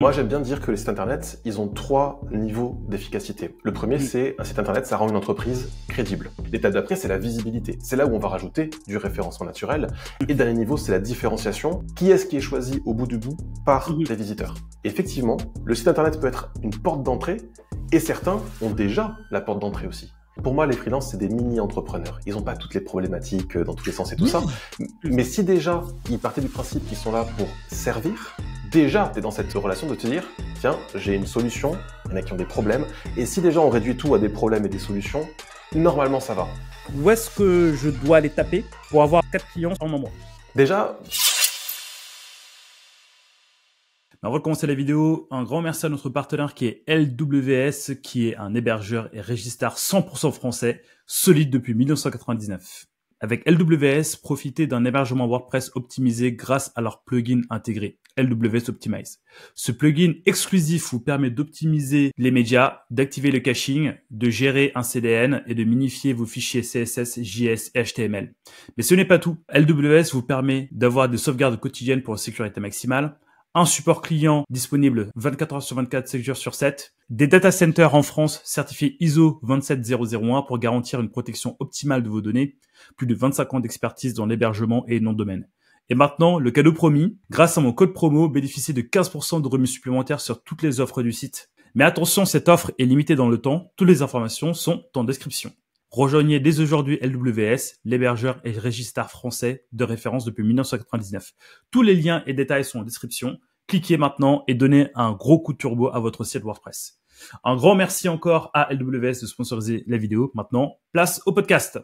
Moi, j'aime bien dire que les sites internet, ils ont 3 niveaux d'efficacité. Le premier, c'est un site internet, ça rend une entreprise crédible. L'étape d'après, c'est la visibilité. C'est là où on va rajouter du référencement naturel. Et dernier niveau, c'est la différenciation. Qui est-ce qui est choisi au bout du bout par les visiteurs? Effectivement, le site internet peut être une porte d'entrée et certains ont déjà la porte d'entrée aussi. Pour moi, les freelances, c'est des mini-entrepreneurs. Ils n'ont pas toutes les problématiques dans tous les sens et tout ça. Mais si déjà, ils partaient du principe qu'ils sont là pour servir, déjà, tu es dans cette relation de te dire, tiens, j'ai une solution, il y en a qui ont des problèmes, et si déjà on réduit tout à des problèmes et des solutions, normalement ça va. Où est-ce que je dois aller taper pour avoir 4 clients en un mois? Déjà... Avant de commencer la vidéo, un grand merci à notre partenaire qui est LWS, qui est un hébergeur et registrar 100% français, solide depuis 1999. Avec LWS, profitez d'un hébergement WordPress optimisé grâce à leur plugin intégré, LWS Optimize. Ce plugin exclusif vous permet d'optimiser les médias, d'activer le caching, de gérer un CDN et de minifier vos fichiers CSS, JS et HTML. Mais ce n'est pas tout. LWS vous permet d'avoir des sauvegardes quotidiennes pour une sécurité maximale, un support client disponible 24 heures sur 24, 7 jours sur 7, des data centers en France certifiés ISO 27001 pour garantir une protection optimale de vos données, plus de 25 ans d'expertise dans l'hébergement et nom de domaine. Et maintenant, le cadeau promis, grâce à mon code promo, bénéficiez de 15% de remis supplémentaires sur toutes les offres du site. Mais attention, cette offre est limitée dans le temps, toutes les informations sont en description. Rejoignez dès aujourd'hui LWS, l'hébergeur et registrar français de référence depuis 1999. Tous les liens et détails sont en description. Cliquez maintenant et donnez un gros coup de turbo à votre site WordPress. Un grand merci encore à LWS de sponsoriser la vidéo. Maintenant, place au podcast.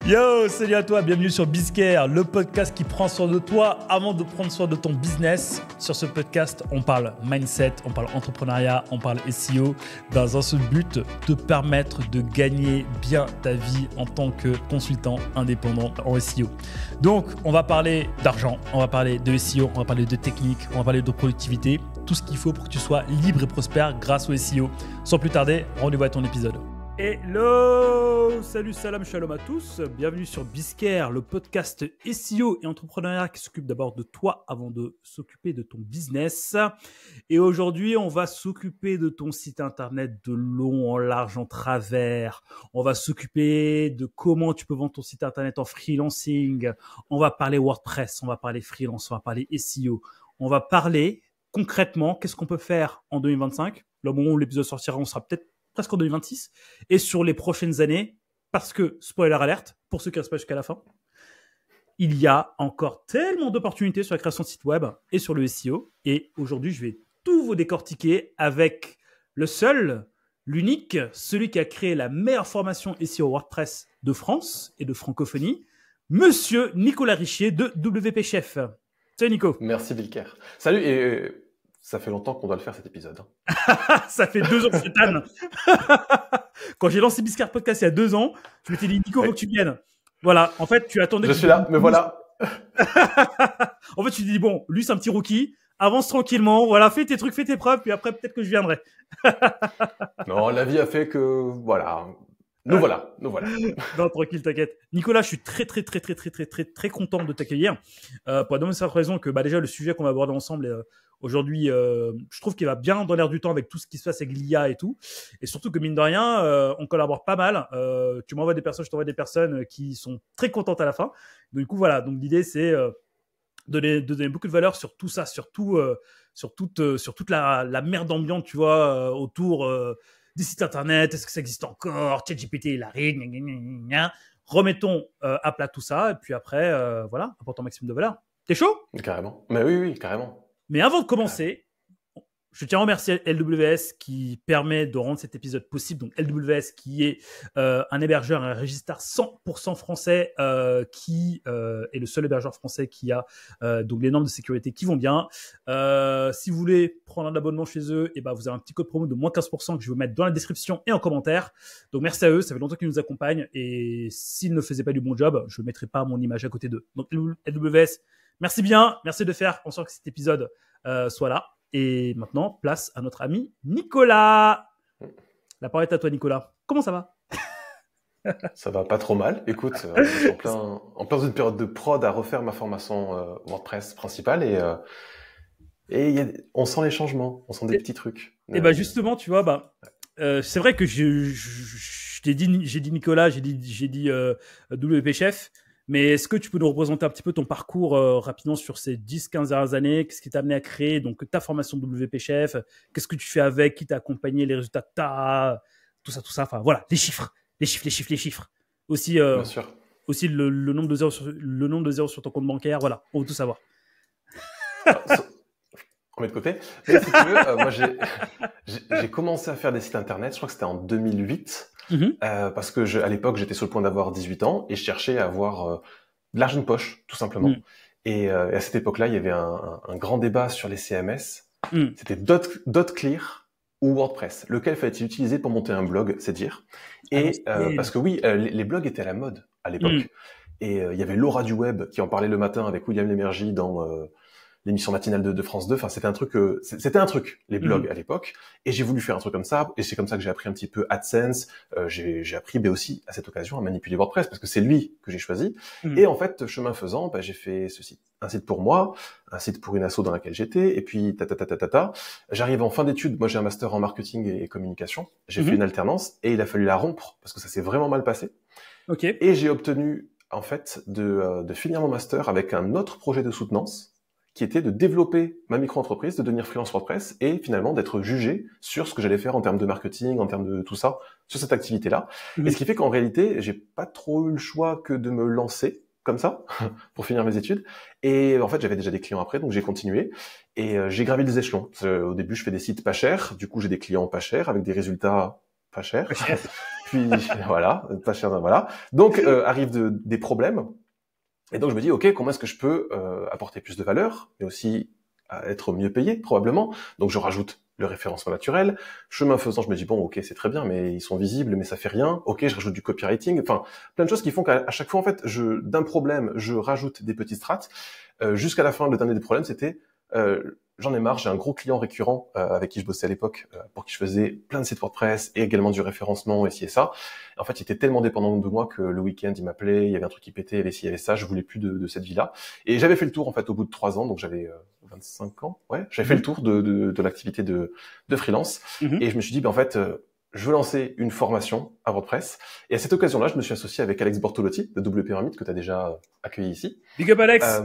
Yo, salut à toi, bienvenue sur Bizcare, le podcast qui prend soin de toi avant de prendre soin de ton business. Sur ce podcast, on parle mindset, on parle entrepreneuriat, on parle SEO dans un seul but, te permettre de gagner bien ta vie en tant que consultant indépendant en SEO. Donc, on va parler d'argent, on va parler de SEO, on va parler de technique, on va parler de productivité, tout ce qu'il faut pour que tu sois libre et prospère grâce au SEO. Sans plus tarder, rendez-vous à ton épisode. Hello, salut, salam, shalom à tous. Bienvenue sur Bizcare, le podcast SEO et entrepreneuriat qui s'occupe d'abord de toi avant de s'occuper de ton business. Et aujourd'hui, on va s'occuper de ton site internet de long en large, en travers. On va s'occuper de comment tu peux vendre ton site internet en freelancing. On va parler WordPress, on va parler freelance, on va parler SEO. On va parler concrètement qu'est-ce qu'on peut faire en 2025. Le moment où l'épisode sortira, on sera peut-être presque en 2026, et sur les prochaines années, parce que, spoiler alerte, pour ceux qui restent pas jusqu'à la fin, il y a encore tellement d'opportunités sur la création de site web et sur le SEO, et aujourd'hui, je vais tout vous décortiquer avec le seul, l'unique, celui qui a créé la meilleure formation SEO WordPress de France et de francophonie, Monsieur Nicolas Richier de WP Chef. Salut Nico. Merci Bilker. Salut, et ça fait longtemps qu'on doit le faire cet épisode. Ça fait 2 ans que c'est Anne. Quand j'ai lancé Bizcare Podcast il y a 2 ans, je m'étais dit Nico, faut que tu viennes. Voilà, en fait, tu attendais. Je suis là, me voilà. En fait, tu te dis bon, lui c'est un petit rookie, avance tranquillement, voilà, fais tes trucs, fais tes preuves, puis après peut-être que je viendrai. Non, la vie a fait que voilà. Nous voilà. Non, tranquille, t'inquiète. Nicolas, je suis très content de t'accueillir. Pour la bonne raison que déjà le sujet qu'on va aborder ensemble aujourd'hui, je trouve qu'il va bien dans l'air du temps avec tout ce qui se passe avec l'IA et tout. Et surtout que mine de rien, on collabore pas mal. Tu m'envoies des personnes, je t'envoie des personnes qui sont très contentes à la fin. Donc, du coup, voilà. Donc l'idée c'est de donner beaucoup de valeur sur tout ça, sur toute la merde ambiante, tu vois, autour des sites internet, est-ce que ça existe encore, ChatGPT, il arrive, remettons à plat tout ça, et puis après, voilà, apportons un maximum de valeur. T'es chaud? Carrément. Mais oui, carrément. Mais avant de commencer, je tiens à remercier LWS qui permet de rendre cet épisode possible. Donc LWS qui est un hébergeur, un registrar 100% français qui est le seul hébergeur français qui a donc les normes de sécurité qui vont bien. Si vous voulez prendre un abonnement chez eux, et ben vous avez un petit code promo de moins 15% que je vais vous mettre dans la description et en commentaire. Donc merci à eux, ça fait longtemps qu'ils nous accompagnent et s'ils ne faisaient pas du bon job, je ne mettrai pas mon image à côté d'eux. Donc LWS, merci bien, merci de faire en sorte que cet épisode soit là. Et maintenant, place à notre ami Nicolas. La parole est à toi, Nicolas. Comment ça va? Ça va pas trop mal. Écoute, je suis en plein dans une période de prod à refaire ma formation WordPress principale et Et on sent les changements, on sent des petits trucs. Et justement, tu vois, c'est vrai que j'ai dit Nicolas, j'ai dit WP Chef, mais est-ce que tu peux nous représenter un petit peu ton parcours rapidement sur ces 10-15 dernières années? Qu'est-ce qui t'a amené à créer donc ta formation WP Chef? Qu'est-ce que tu fais avec? Qui t'a accompagné? Les résultats que t'as? Tout ça. Enfin, voilà, les chiffres. Aussi, Bien sûr. aussi le nombre de zéros sur ton compte bancaire. Voilà, on veut tout savoir. Alors, on met de côté. Mais si tu veux, moi, j'ai commencé à faire des sites internet, je crois que c'était en 2008, parce que à l'époque, j'étais sur le point d'avoir 18 ans et je cherchais à avoir de l'argent de poche, tout simplement. Et à cette époque-là, il y avait un grand débat sur les CMS. C'était .clear ou WordPress. Lequel fallait-il utiliser pour monter un blog, c'est dire. Et parce que oui, les blogs étaient à la mode à l'époque. Et il y avait Laura du web qui en parlait le matin avec William Lémergie dans l'émission matinale de France 2. Enfin, c'était un truc, les blogs à l'époque. Et j'ai voulu faire un truc comme ça. Et c'est comme ça que j'ai appris un petit peu AdSense. J'ai appris, mais aussi à cette occasion, à manipuler WordPress parce que c'est lui que j'ai choisi. Et en fait, chemin faisant, j'ai fait ce site. Un site pour moi, un site pour une asso dans laquelle j'étais. Et puis, J'arrive en fin d'études. Moi, j'ai un master en marketing et communication. J'ai fait une alternance et il a fallu la rompre parce que ça s'est vraiment mal passé. Et j'ai obtenu, en fait, de finir mon master avec un autre projet de soutenance qui était de développer ma micro-entreprise, de devenir freelance WordPress et finalement d'être jugé sur ce que j'allais faire en termes de marketing, en termes de tout ça, sur cette activité-là. Et ce qui fait qu'en réalité, j'ai pas trop eu le choix que de me lancer comme ça pour finir mes études. Et en fait, j'avais déjà des clients après, donc j'ai continué et j'ai gravi les échelons. Au début, je fais des sites pas chers, du coup, j'ai des clients pas chers avec des résultats pas chers. Puis voilà, pas chers, voilà. Donc arrivent des problèmes. Et donc je me dis, ok, comment est-ce que je peux apporter plus de valeur, mais aussi être mieux payé probablement. Donc je rajoute le référencement naturel. Chemin faisant, je me dis bon, ok, c'est très bien, mais ils sont visibles, mais ça fait rien. Ok, je rajoute du copywriting. Enfin, plein de choses qui font qu'à chaque fois, en fait, d'un problème, je rajoute des petites strates. Jusqu'à la fin, le dernier des problèmes, c'était j'en ai marre, j'ai un gros client récurrent avec qui je bossais à l'époque, pour qui je faisais plein de sites WordPress et également du référencement et ci et ça. En fait, il était tellement dépendant de moi que le week-end, il m'appelait, il y avait un truc qui pétait, il y avait ci, il y avait ça, je voulais plus de cette vie-là. Et j'avais fait le tour, en fait, au bout de 3 ans, donc j'avais 25 ans, ouais, j'avais fait le tour de l'activité de freelance. Et je me suis dit, en fait, je veux lancer une formation à WordPress. Et à cette occasion-là, je me suis associé avec Alex Bortolotti de Double Pyramide, que tu as déjà accueilli ici. Big up Alex.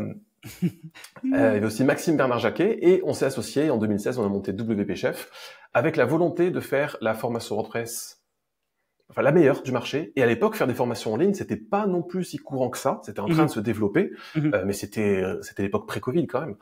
Il y avait aussi Maxime Bernard Jacquet et on s'est associés en 2016, on a monté WP Chef avec la volonté de faire la formation WordPress, enfin la meilleure du marché. Et à l'époque, faire des formations en ligne, c'était pas non plus si courant que ça. C'était en train de se développer, mais c'était l'époque pré-Covid quand même.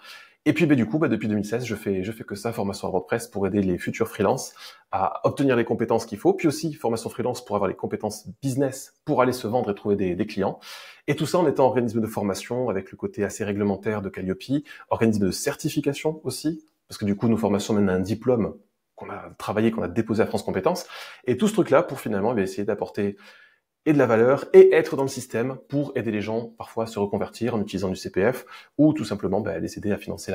Et puis du coup, depuis 2016, je fais que ça, formation à WordPress pour aider les futurs freelances à obtenir les compétences qu'il faut, puis aussi formation freelance pour avoir les compétences business pour aller se vendre et trouver des clients. Et tout ça en étant organisme de formation avec le côté assez réglementaire de Calliope, organisme de certification aussi, parce que du coup, nos formations mènent à un diplôme qu'on a travaillé, qu'on a déposé à France Compétences, et tout ce truc-là pour finalement essayer d'apporter et de la valeur et être dans le système pour aider les gens parfois à se reconvertir en utilisant du CPF ou tout simplement les aider à financer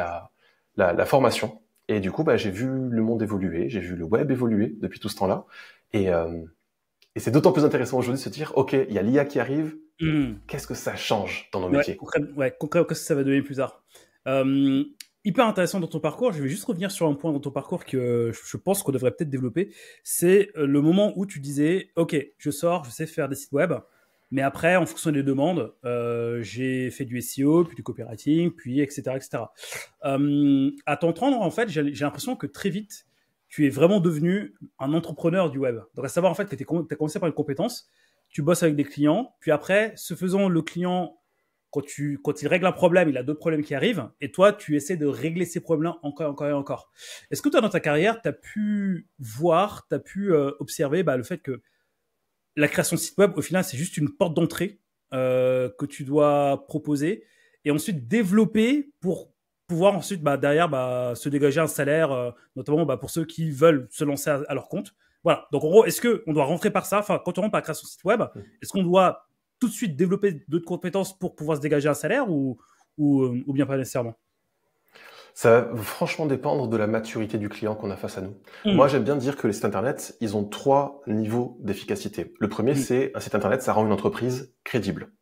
la formation. Et du coup, j'ai vu le monde évoluer, j'ai vu le web évoluer depuis tout ce temps-là. Et c'est d'autant plus intéressant aujourd'hui de se dire, ok, il y a l'IA qui arrive, qu'est-ce que ça change dans nos métiers? Concrètement, qu'est-ce que ça va donner plus tard? Hyper intéressant dans ton parcours. Je vais juste revenir sur un point dans ton parcours que je pense qu'on devrait peut-être développer. C'est le moment où tu disais, ok, je sors, je sais faire des sites web, mais après, en fonction des demandes, j'ai fait du SEO, puis du copywriting, puis etc., etc. À t'entendre, en fait, j'ai l'impression que très vite, tu es vraiment devenu un entrepreneur du web. Donc, à savoir, en fait, que tu as commencé par une compétence, tu bosses avec des clients, puis après, ce faisant, le client, quand il règle un problème, il a d'autres problèmes qui arrivent, et toi, tu essaies de régler ces problèmes encore et encore. Est-ce que toi, dans ta carrière, tu as pu voir, tu as pu observer le fait que la création de site web, au final, c'est juste une porte d'entrée que tu dois proposer, et ensuite développer pour pouvoir ensuite, derrière, se dégager un salaire, notamment pour ceux qui veulent se lancer à leur compte. Voilà. Donc, en gros, est-ce qu'on doit rentrer par ça? Enfin, quand on rentre par la création de site web, est-ce qu'on doit tout de suite développer d'autres compétences pour pouvoir se dégager un salaire ou bien pas nécessairement? Ça va franchement dépendre de la maturité du client qu'on a face à nous. Moi, j'aime bien dire que les sites internet, ils ont 3 niveaux d'efficacité. Le premier, c'est un site internet, ça rend une entreprise crédible.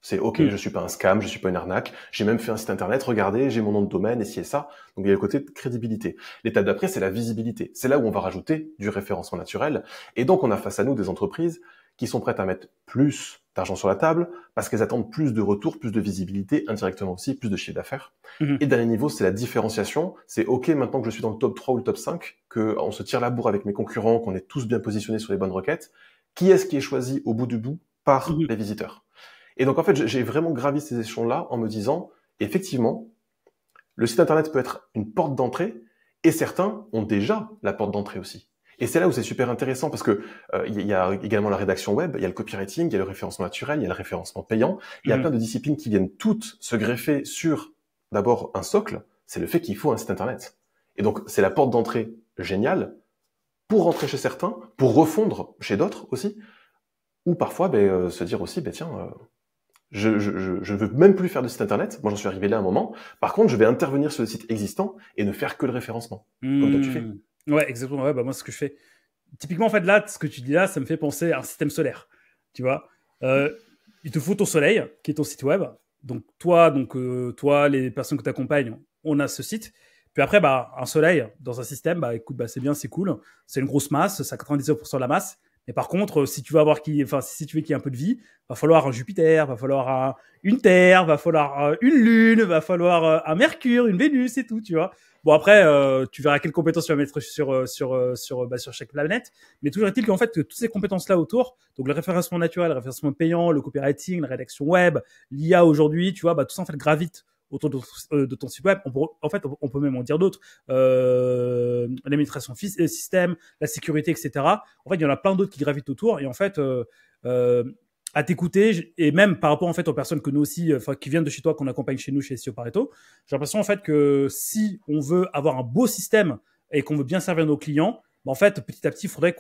C'est OK, je suis pas un scam, je suis pas une arnaque. J'ai même fait un site internet, regardez, j'ai mon nom de domaine et ci et ça. Donc il y a le côté de crédibilité. L'étape d'après, c'est la visibilité. C'est là où on va rajouter du référencement naturel. Et donc on a face à nous des entreprises qui sont prêtes à mettre plus d'argent sur la table parce qu'elles attendent plus de retours, plus de visibilité, indirectement aussi, plus de chiffre d'affaires. Et dernier niveau, c'est la différenciation. C'est OK, maintenant que je suis dans le top 3 ou le top 5, qu'on se tire la bourre avec mes concurrents, qu'on est tous bien positionnés sur les bonnes requêtes. Qui est-ce qui est choisi au bout du bout par les visiteurs? Et donc, en fait, j'ai vraiment gravi ces échelons-là en me disant, effectivement, le site Internet peut être une porte d'entrée et certains ont déjà la porte d'entrée aussi. Et c'est là où c'est super intéressant parce que il y a également la rédaction web, il y a le copywriting, il y a le référencement naturel, il y a le référencement payant. Il y a plein de disciplines qui viennent toutes se greffer sur d'abord un socle, c'est le fait qu'il faut un site Internet. Et donc, c'est la porte d'entrée géniale pour rentrer chez certains, pour refondre chez d'autres aussi, ou parfois se dire aussi, tiens... Je veux même plus faire de site internet. Moi, j'en suis arrivé là à un moment. Par contre, je vais intervenir sur le site existant et ne faire que le référencement. Comme toi, tu fais. Ouais, exactement. Ouais, moi, ce que je fais. Typiquement, en fait, là, ce que tu dis là, ça me fait penser à un système solaire. Tu vois, il te faut ton soleil, qui est ton site web. Donc, toi, les personnes que tu accompagnes, on a ce site. Puis après, un soleil dans un système, écoute, c'est bien, c'est cool. C'est une grosse masse, c'est à 99% de la masse. Mais par contre, si tu veux si tu veux qu'il y ait un peu de vie, va falloir un Jupiter, va falloir une Terre, va falloir une Lune, va falloir un Mercure, une Vénus et tout, tu vois. Bon, après, tu verras quelles compétences tu vas mettre sur chaque planète. Mais toujours est-il qu'en fait, toutes ces compétences-là autour, donc le référencement naturel, le référencement payant, le copywriting, la rédaction web, l'IA aujourd'hui, tu vois, tout ça en fait gravite autour de ton site web. On peut même en dire d'autres. L'administration système, la sécurité, etc. En fait, il y en a plein d'autres qui gravitent autour. Et en fait, à t'écouter, et même par rapport en fait aux personnes que nous aussi, qui viennent de chez toi, qu'on accompagne chez nous, chez SEO Pareto, j'ai l'impression en fait que si on veut avoir un beau système et qu'on veut bien servir nos clients, en fait, petit à petit, il faudrait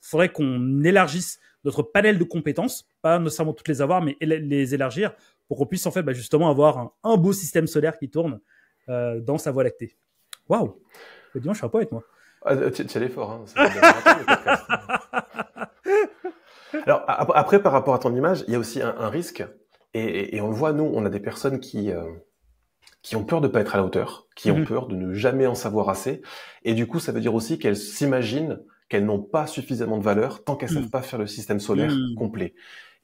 faudrait qu'on élargisse notre panel de compétences, pas nécessairement toutes les avoir, mais les élargir pour qu'on puisse en fait justement avoir un beau système solaire qui tourne dans sa voie lactée. Waouh, dis moi, je suis un poète, moi. Tu allais fort, hein. C'est Alors après, par rapport à ton image, il y a aussi un risque, et on le voit, nous, on a des personnes qui ont peur de pas être à la hauteur, qui ont peur de ne jamais en savoir assez, et du coup, ça veut dire aussi qu'elles s'imaginent qu'elles n'ont pas suffisamment de valeur tant qu'elles savent pas faire le système solaire complet.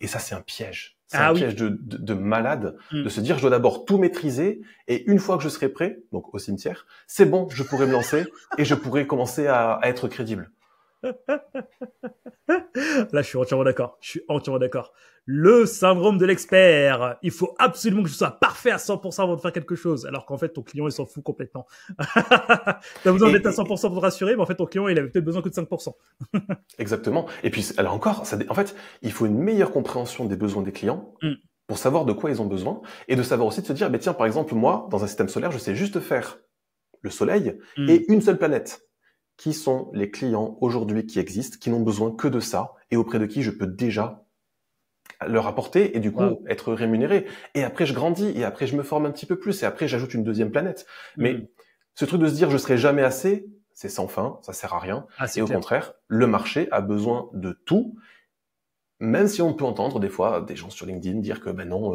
Et ça, c'est un piège. C'est un piège de malade, de se dire, je dois d'abord tout maîtriser, et une fois que je serai prêt, donc au cimetière, c'est bon, je pourrai me lancer, et je pourrai commencer à être crédible. Là, je suis entièrement d'accord. Le syndrome de l'expert. Il faut absolument que je sois parfait à 100% avant de faire quelque chose. Alors qu'en fait, ton client, il s'en fout complètement. T'as besoin d'être à 100% pour te rassurer, mais en fait, ton client, il avait peut-être besoin que de 5%. Exactement. Et puis, alors encore, en fait, il faut une meilleure compréhension des besoins des clients pour savoir de quoi ils ont besoin et de savoir aussi de se dire, tiens, par exemple, moi, dans un système solaire, je sais juste faire le soleil et une seule planète. Qui sont les clients aujourd'hui qui existent, qui n'ont besoin que de ça, et auprès de qui je peux déjà leur apporter, et du coup être rémunéré. Et après je grandis, et après je me forme un petit peu plus, et après j'ajoute une deuxième planète. Mais ce truc de se dire je serai jamais assez, c'est sans fin, ça sert à rien. Et au contraire, le marché a besoin de tout, même si on peut entendre des fois des gens sur LinkedIn dire que non...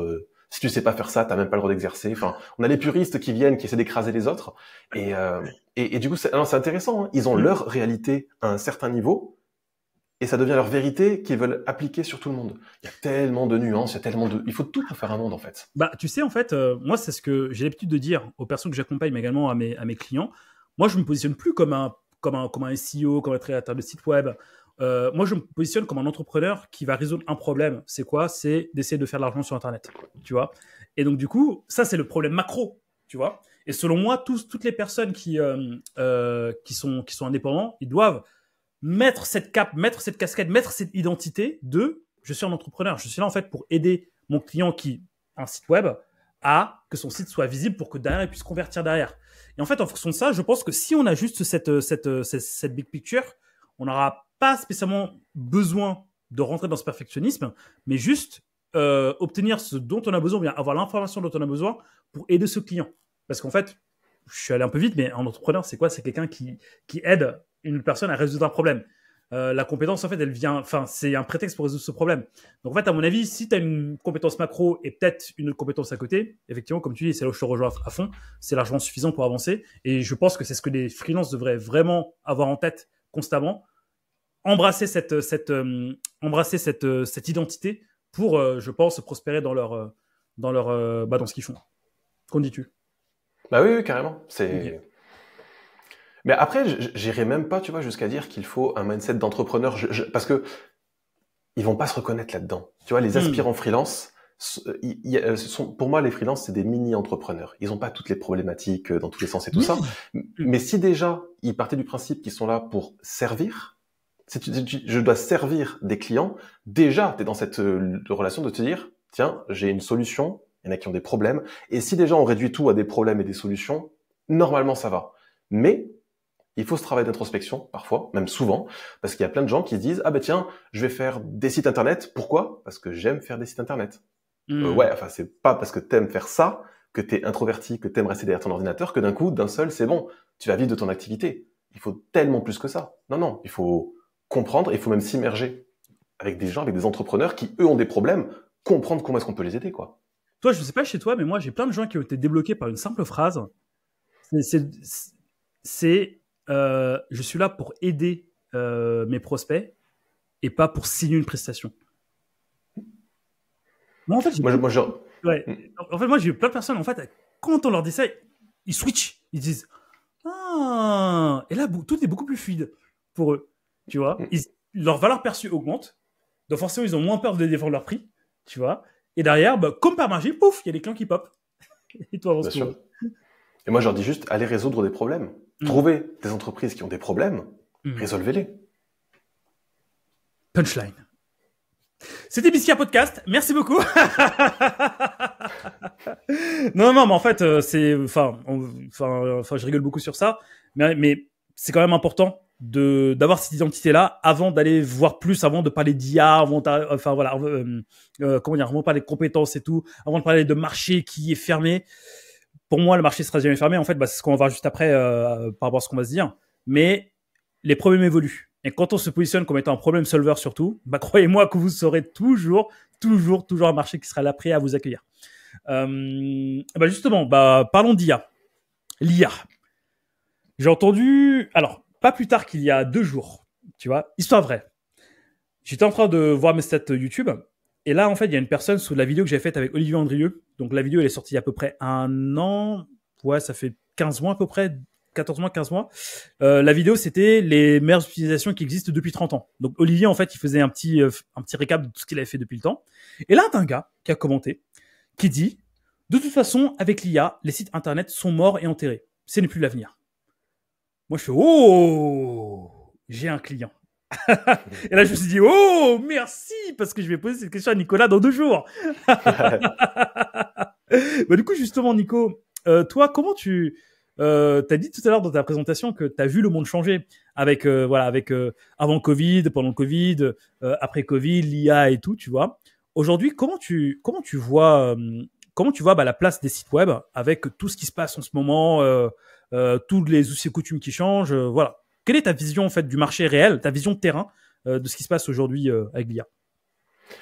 si tu sais pas faire ça, t'as même pas le droit d'exercer. Enfin, on a les puristes qui viennent, qui essaient d'écraser les autres. Et du coup, c'est intéressant. Hein. Ils ont leur réalité à un certain niveau, et ça devient leur vérité qu'ils veulent appliquer sur tout le monde. Il y a tellement de nuances, il faut tout pour faire un monde en fait. Tu sais, en fait, moi, c'est ce que j'ai l'habitude de dire aux personnes que j'accompagne, mais également à mes clients. Moi, je me positionne plus comme un SEO, comme un créateur de site web. Moi, je me positionne comme un entrepreneur qui va résoudre un problème. C'est quoi? C'est d'essayer de faire de l'argent sur Internet, tu vois. Et donc, du coup, ça, c'est le problème macro, tu vois. Et selon moi, toutes les personnes qui sont indépendants, ils doivent mettre cette cape, mettre cette casquette, mettre cette identité de « je suis un entrepreneur ». Je suis là, en fait, pour aider mon client qui a un site web à que son site soit visible pour que derrière, il puisse convertir derrière. Et en fait, en fonction de ça, je pense que si on a juste cette big picture, on n'aura pas spécialement besoin de rentrer dans ce perfectionnisme, mais juste obtenir ce dont on a besoin, bien avoir l'information dont on a besoin pour aider ce client. Parce qu'en fait, je suis allé un peu vite, mais un entrepreneur, c'est quoi? C'est quelqu'un qui aide une personne à résoudre un problème. la compétence, en fait, elle vient, enfin, c'est un prétexte pour résoudre ce problème. Donc, en fait, à mon avis, si tu as une compétence macro et peut-être une autre compétence à côté, effectivement, comme tu dis, c'est là où je te rejoins à fond, c'est largement suffisant pour avancer. Et je pense que c'est ce que les freelances devraient vraiment avoir en tête constamment. Embrasser cette identité pour, je pense, prospérer dans ce qu'ils font. Qu'en dis-tu? Bah oui, carrément. Okay. Mais après, j'irais même pas, tu vois, jusqu'à dire qu'il faut un mindset d'entrepreneur, parce que ils vont pas se reconnaître là-dedans. Tu vois, les aspirants freelance, pour moi, les freelances, c'est des mini-entrepreneurs. Ils ont pas toutes les problématiques dans tous les sens et tout ça. Mais si déjà, ils partaient du principe qu'ils sont là pour servir, je dois servir des clients, déjà, tu es dans cette relation de te dire, tiens, j'ai une solution, il y en a qui ont des problèmes, et si déjà on réduit tout à des problèmes et des solutions, normalement ça va. Mais il faut ce travail d'introspection, parfois, même souvent, parce qu'il y a plein de gens qui se disent, ah ben tiens, je vais faire des sites internet. Pourquoi? Parce que j'aime faire des sites internet. Ouais, enfin, c'est pas parce que t'aimes faire ça, que t'es introverti, que t'aimes rester derrière ton ordinateur, que d'un coup, d'un seul, c'est bon, tu vas vivre de ton activité. Il faut tellement plus que ça. Non, il faut comprendre, il faut même s'immerger avec des gens, avec des entrepreneurs qui, eux, ont des problèmes, comprendre comment est-ce qu'on peut les aider, quoi. Toi, je sais pas chez toi, mais moi, j'ai plein de gens qui ont été débloqués par une simple phrase. Je suis là pour aider mes prospects et pas pour signer une prestation. Moi, en fait, j'ai eu plein de personnes, en fait, quand on leur dit ça, ils switchent. Ils disent, ah, et là, tout est beaucoup plus fluide pour eux. Tu vois, leur valeur perçue augmente. Donc, forcément, ils ont moins peur de défendre leur prix. Tu vois, et derrière, comme par magie, pouf, il y a des clients qui pop. Et toi, avance. Bien sûr. Et moi, je leur dis juste, allez résoudre des problèmes. Trouvez des entreprises qui ont des problèmes, résolvez-les. Punchline. C'était Biskia Podcast. Merci beaucoup. non, mais en fait, je rigole beaucoup sur ça, mais c'est quand même important d'avoir cette identité-là avant d'aller voir plus, avant de parler d'IA, avant de parler de compétences et tout, avant de parler de marché qui est fermé. Pour moi, le marché sera jamais fermé. En fait, c'est ce qu'on va voir juste après par rapport à ce qu'on va se dire. Mais les problèmes évoluent. Et quand on se positionne comme étant un problem solver surtout, croyez-moi que vous serez toujours un marché qui sera là prêt à vous accueillir. Justement, parlons d'IA. L'IA. J'ai entendu, alors, pas plus tard qu'il y a 2 jours, tu vois, histoire vraie. J'étais en train de voir mes stats YouTube. Et là, en fait, il y a une personne sous la vidéo que j'ai faite avec Olivier Andrieux. Donc, la vidéo, elle est sortie il y a à peu près 1 an. Ouais, ça fait 15 mois à peu près. 14 mois, 15 mois. La vidéo, c'était les meilleures utilisations qui existent depuis 30 ans. Donc, Olivier, en fait, il faisait un petit récap de tout ce qu'il avait fait depuis le temps. Et là, t'as un gars qui a commenté, qui dit, de toute façon, avec l'IA, les sites internet sont morts et enterrés. Ce n'est plus l'avenir. Moi, je fais, oh, j'ai un client. Et là, je me suis dit, oh, merci, parce que je vais poser cette question à Nicolas dans 2 jours. Du coup, justement, Nico, toi, comment tu... t'as dit tout à l'heure dans ta présentation que t'as vu le monde changer avec avant Covid, pendant le Covid, après Covid, l'IA et tout, tu vois. Aujourd'hui, comment tu vois la place des sites web avec tout ce qui se passe en ce moment, tous les us et coutumes qui changent, voilà. Quelle est ta vision en fait du marché réel, ta vision de terrain de ce qui se passe aujourd'hui avec l'IA?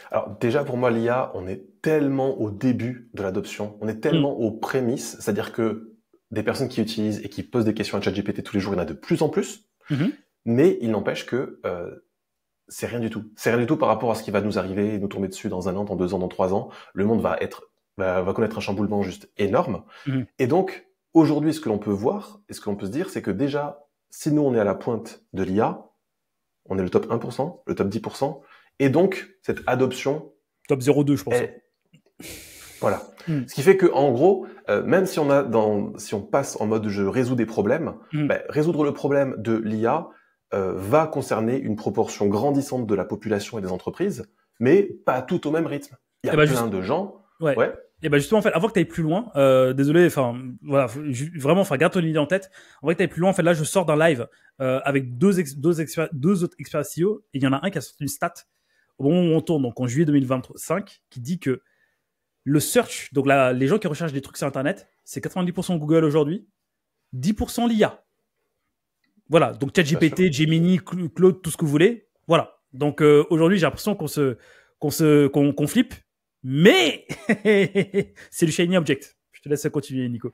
Alors déjà pour moi l'IA, on est tellement au début de l'adoption, on est tellement aux prémices, c'est-à-dire que des personnes qui utilisent et qui posent des questions à ChatGPT tous les jours, il y en a de plus en plus, mais il n'empêche que c'est rien du tout. C'est rien du tout par rapport à ce qui va nous arriver, nous tomber dessus dans 1 an, dans 2 ans, dans 3 ans. Le monde va connaître un chamboulement juste énorme. Et donc aujourd'hui, ce que l'on peut voir et ce que l'on peut se dire, c'est que déjà, si nous, on est à la pointe de l'IA, on est le top 1%, le top 10%, et donc, cette adoption... Top 0,2, je pense. Voilà. Ce qui fait que, en gros, même si on passe en mode je résous des problèmes, résoudre le problème de l'IA va concerner une proportion grandissante de la population et des entreprises, mais pas tout au même rythme. Il y a plein de gens... Ouais. Et justement, en fait, avant que tu ailles plus loin, désolé, vraiment, garde ton idée en tête. En vrai que tu ailles plus loin, en fait, là, je sors d'un live avec deux autres experts SEO, et il y en a un qui a sorti une stat au moment où on tourne, donc en juillet 2025, qui dit que le search, donc là, les gens qui recherchent des trucs sur Internet, c'est 90% Google aujourd'hui, 10% l'IA. Voilà, donc Bien sûr. ChatGPT, Gemini, Claude, tout ce que vous voulez. Voilà. Donc aujourd'hui, j'ai l'impression qu'on flippe, mais c'est le shiny object. Je te laisse continuer, Nico.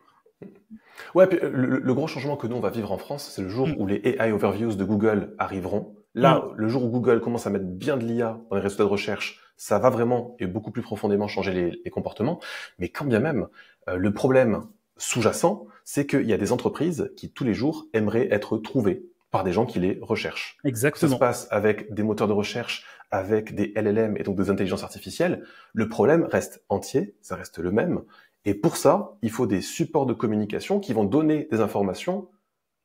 Ouais, puis le gros changement que nous on va vivre en France, c'est le jour où les AI overviews de Google arriveront. Là, le jour où Google commence à mettre bien de l'IA dans les résultats de recherche, ça va vraiment et beaucoup plus profondément changer les comportements. Mais quand bien même, le problème sous-jacent, c'est qu'il y a des entreprises qui tous les jours aimeraient être trouvées par des gens qui les recherchent. Exactement. Ça se passe avec des moteurs de recherche, avec des LLM et donc des intelligences artificielles. Le problème reste entier, ça reste le même. Et pour ça, il faut des supports de communication qui vont donner des informations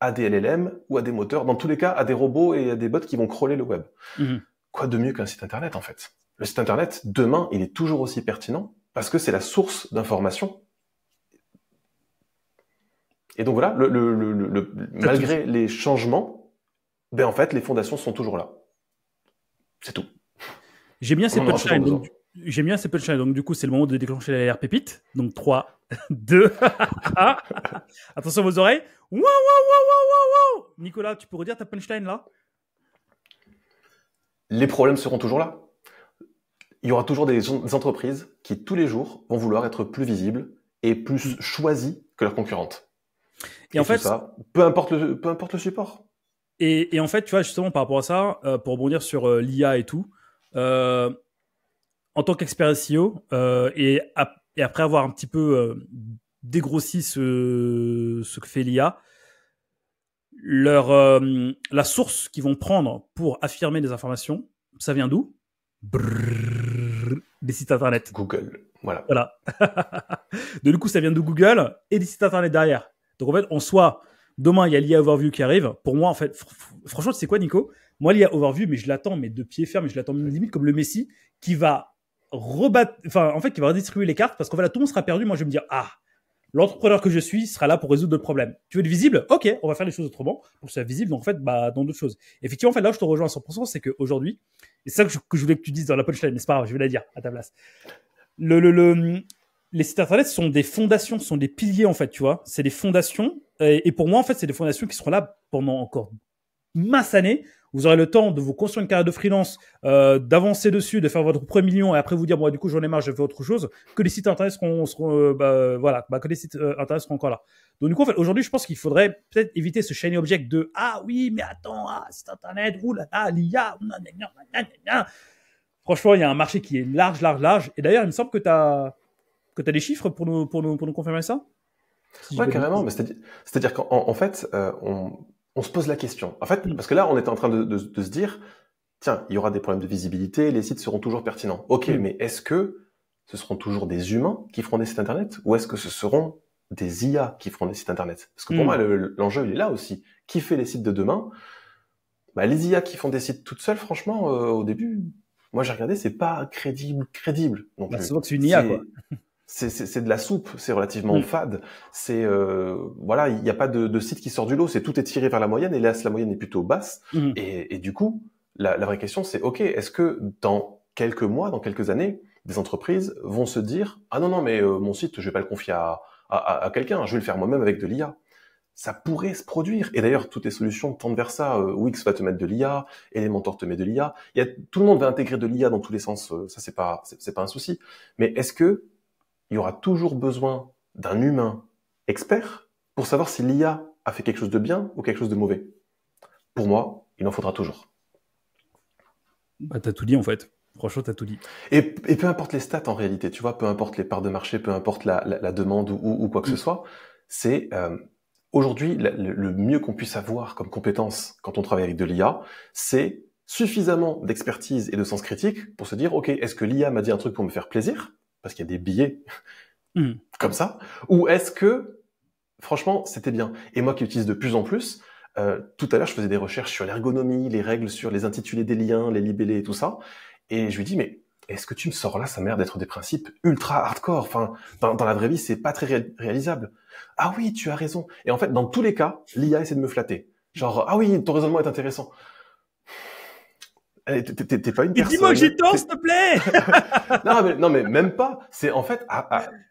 à des LLM ou à des moteurs, dans tous les cas à des robots et à des bots qui vont crawler le web. Quoi de mieux qu'un site internet en fait? Le site internet, demain, il est toujours aussi pertinent parce que c'est la source d'information. Et donc voilà, malgré les changements, ben en fait, les fondations sont toujours là. C'est tout. J'aime bien ces punchlines. J'aime bien ces punchlines. Donc, du coup, c'est le moment de déclencher la pépite. Donc, 3, 2, attention vos oreilles. Wow, wow, wow, wow, wow. Nicolas, tu peux redire ta punchline là? Les problèmes seront toujours là. Il y aura toujours des entreprises qui, tous les jours, vont vouloir être plus visibles et plus choisies que leurs concurrentes. Et en fait, ça, peu importe le support. Et en fait, tu vois, justement, par rapport à ça, pour rebondir sur l'IA et tout, en tant qu'expert SEO, et après avoir un petit peu dégrossi ce que fait l'IA, la source qu'ils vont prendre pour affirmer des informations, ça vient d'où? Des sites internet. Google, voilà. Du coup, ça vient de Google et des sites internet derrière. Donc en fait, en soi, demain, il y a l'IA Overview qui arrive. Pour moi, en fait, franchement, tu sais quoi, Nico? Moi, l'IA Overview, mais je l'attends, mais de pied ferme, je l'attends limite comme le Messi qui va qui va redistribuer les cartes parce qu'en fait, là, tout le monde sera perdu. Moi, je vais me dire, l'entrepreneur que je suis sera là pour résoudre le problème. Tu veux être visible? Ok, on va faire les choses autrement pour que ce soit visible. Donc, en fait, dans d'autres choses. Effectivement, en fait, là où je te rejoins à 100%, c'est qu'aujourd'hui, et c'est ça que je voulais que tu dises dans la punchline, mais c'est pas grave, je vais la dire à ta place. Les sites internet sont des fondations, sont des piliers, en fait, tu vois. C'est des fondations. Et pour moi, en fait, c'est des fondations qui seront là pendant encore masse d'années. Vous aurez le temps de vous construire une carrière de freelance, d'avancer dessus, de faire votre premier million et après vous dire, bon, du coup, j'en ai marre, je fais autre chose, que les sites internet que les sites internet seront encore là. Donc, du coup, en fait, aujourd'hui, je pense qu'il faudrait peut-être éviter ce shiny object de, oui, mais attends, site internet, oulala, l'IA, Franchement, il y a un marché qui est large. Et d'ailleurs, il me semble que tu as des chiffres pour nous confirmer ça? Ouais, carrément. Mais c'est-à-dire qu'en fait, on se pose la question. En fait, parce que là, on était en train de se dire, tiens, il y aura des problèmes de visibilité, les sites seront toujours pertinents. Ok, mais est-ce que ce seront toujours des humains qui feront des sites internet ou est-ce que ce seront des IA qui feront des sites internet? Parce que pour moi, l'enjeu, il est là aussi. Qui fait les sites de demain? Les IA qui font des sites toutes seules, franchement, au début, moi j'ai regardé, c'est pas crédible non plus. C'est vrai que c'est une IA, quoi. C'est de la soupe, c'est relativement fade. C'est voilà, il n'y a pas de site qui sort du lot. C'est tout est tiré vers la moyenne et là la moyenne est plutôt basse. Et du coup, la vraie question c'est ok, est-ce que dans quelques mois, dans quelques années, des entreprises vont se dire non mais mon site je vais pas le confier à quelqu'un, je vais le faire moi-même avec de l'IA. Ça pourrait se produire. Et d'ailleurs, toutes les solutions tendent vers ça. Wix va te mettre de l'IA, Elementor te met de l'IA. Tout le monde va intégrer de l'IA dans tous les sens. Ça c'est pas un souci. Mais est-ce que il y aura toujours besoin d'un humain expert pour savoir si l'IA a fait quelque chose de bien ou quelque chose de mauvais? Pour moi, il en faudra toujours. T'as tout dit en fait. Franchement, t'as tout dit. Et peu importe les stats en réalité, tu vois, peu importe les parts de marché, peu importe la demande ou quoi que ce soit, c'est aujourd'hui le mieux qu'on puisse avoir comme compétence quand on travaille avec de l'IA, c'est suffisamment d'expertise et de sens critique pour se dire, ok, est-ce que l'IA m'a dit un truc pour me faire plaisir? Parce qu'il y a des billets comme ça, ou est-ce que, franchement, c'était bien? Et moi qui utilise de plus en plus, tout à l'heure, je faisais des recherches sur l'ergonomie, les règles sur les intitulés des liens, les libellés et tout ça, et je lui dis, mais est-ce que tu me sors là, ça m'a l'air d'être des principes ultra hardcore, enfin, dans la vraie vie, c'est pas très réalisable. Ah oui, tu as raison. Et en fait, dans tous les cas, l'IA essaie de me flatter. Genre, ah oui, ton raisonnement est intéressant. T'es pas une personne. Dis-moi que j'ai tort, s'il te non, plaît. non, mais même pas. C'est en fait,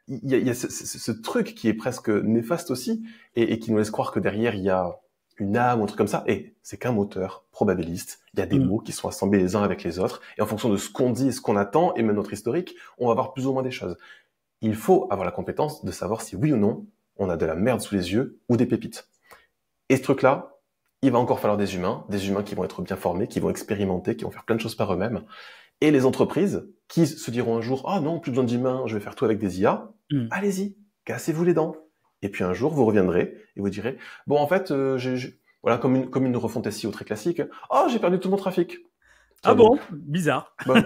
il y a ce truc qui est presque néfaste aussi et qui nous laisse croire que derrière il y a une âme ou un truc comme ça. Et c'est qu'un moteur probabiliste. Il y a des mots qui sont assemblés les uns avec les autres. Et en fonction de ce qu'on dit et ce qu'on attend, et même notre historique, on va avoir plus ou moins des choses. Il faut avoir la compétence de savoir si oui ou non, on a de la merde sous les yeux ou des pépites. Et ce truc-là, il va encore falloir des humains qui vont être bien formés, qui vont expérimenter, qui vont faire plein de choses par eux-mêmes. Et les entreprises qui se diront un jour, ah non, plus besoin d'humains, je vais faire tout avec des IA. Allez-y, cassez-vous les dents. Et puis un jour, vous reviendrez et vous direz, bon, en fait, voilà, comme une refonte SEO très classique. Oh, j'ai perdu tout mon trafic. Ah bon? Bizarre. Bon.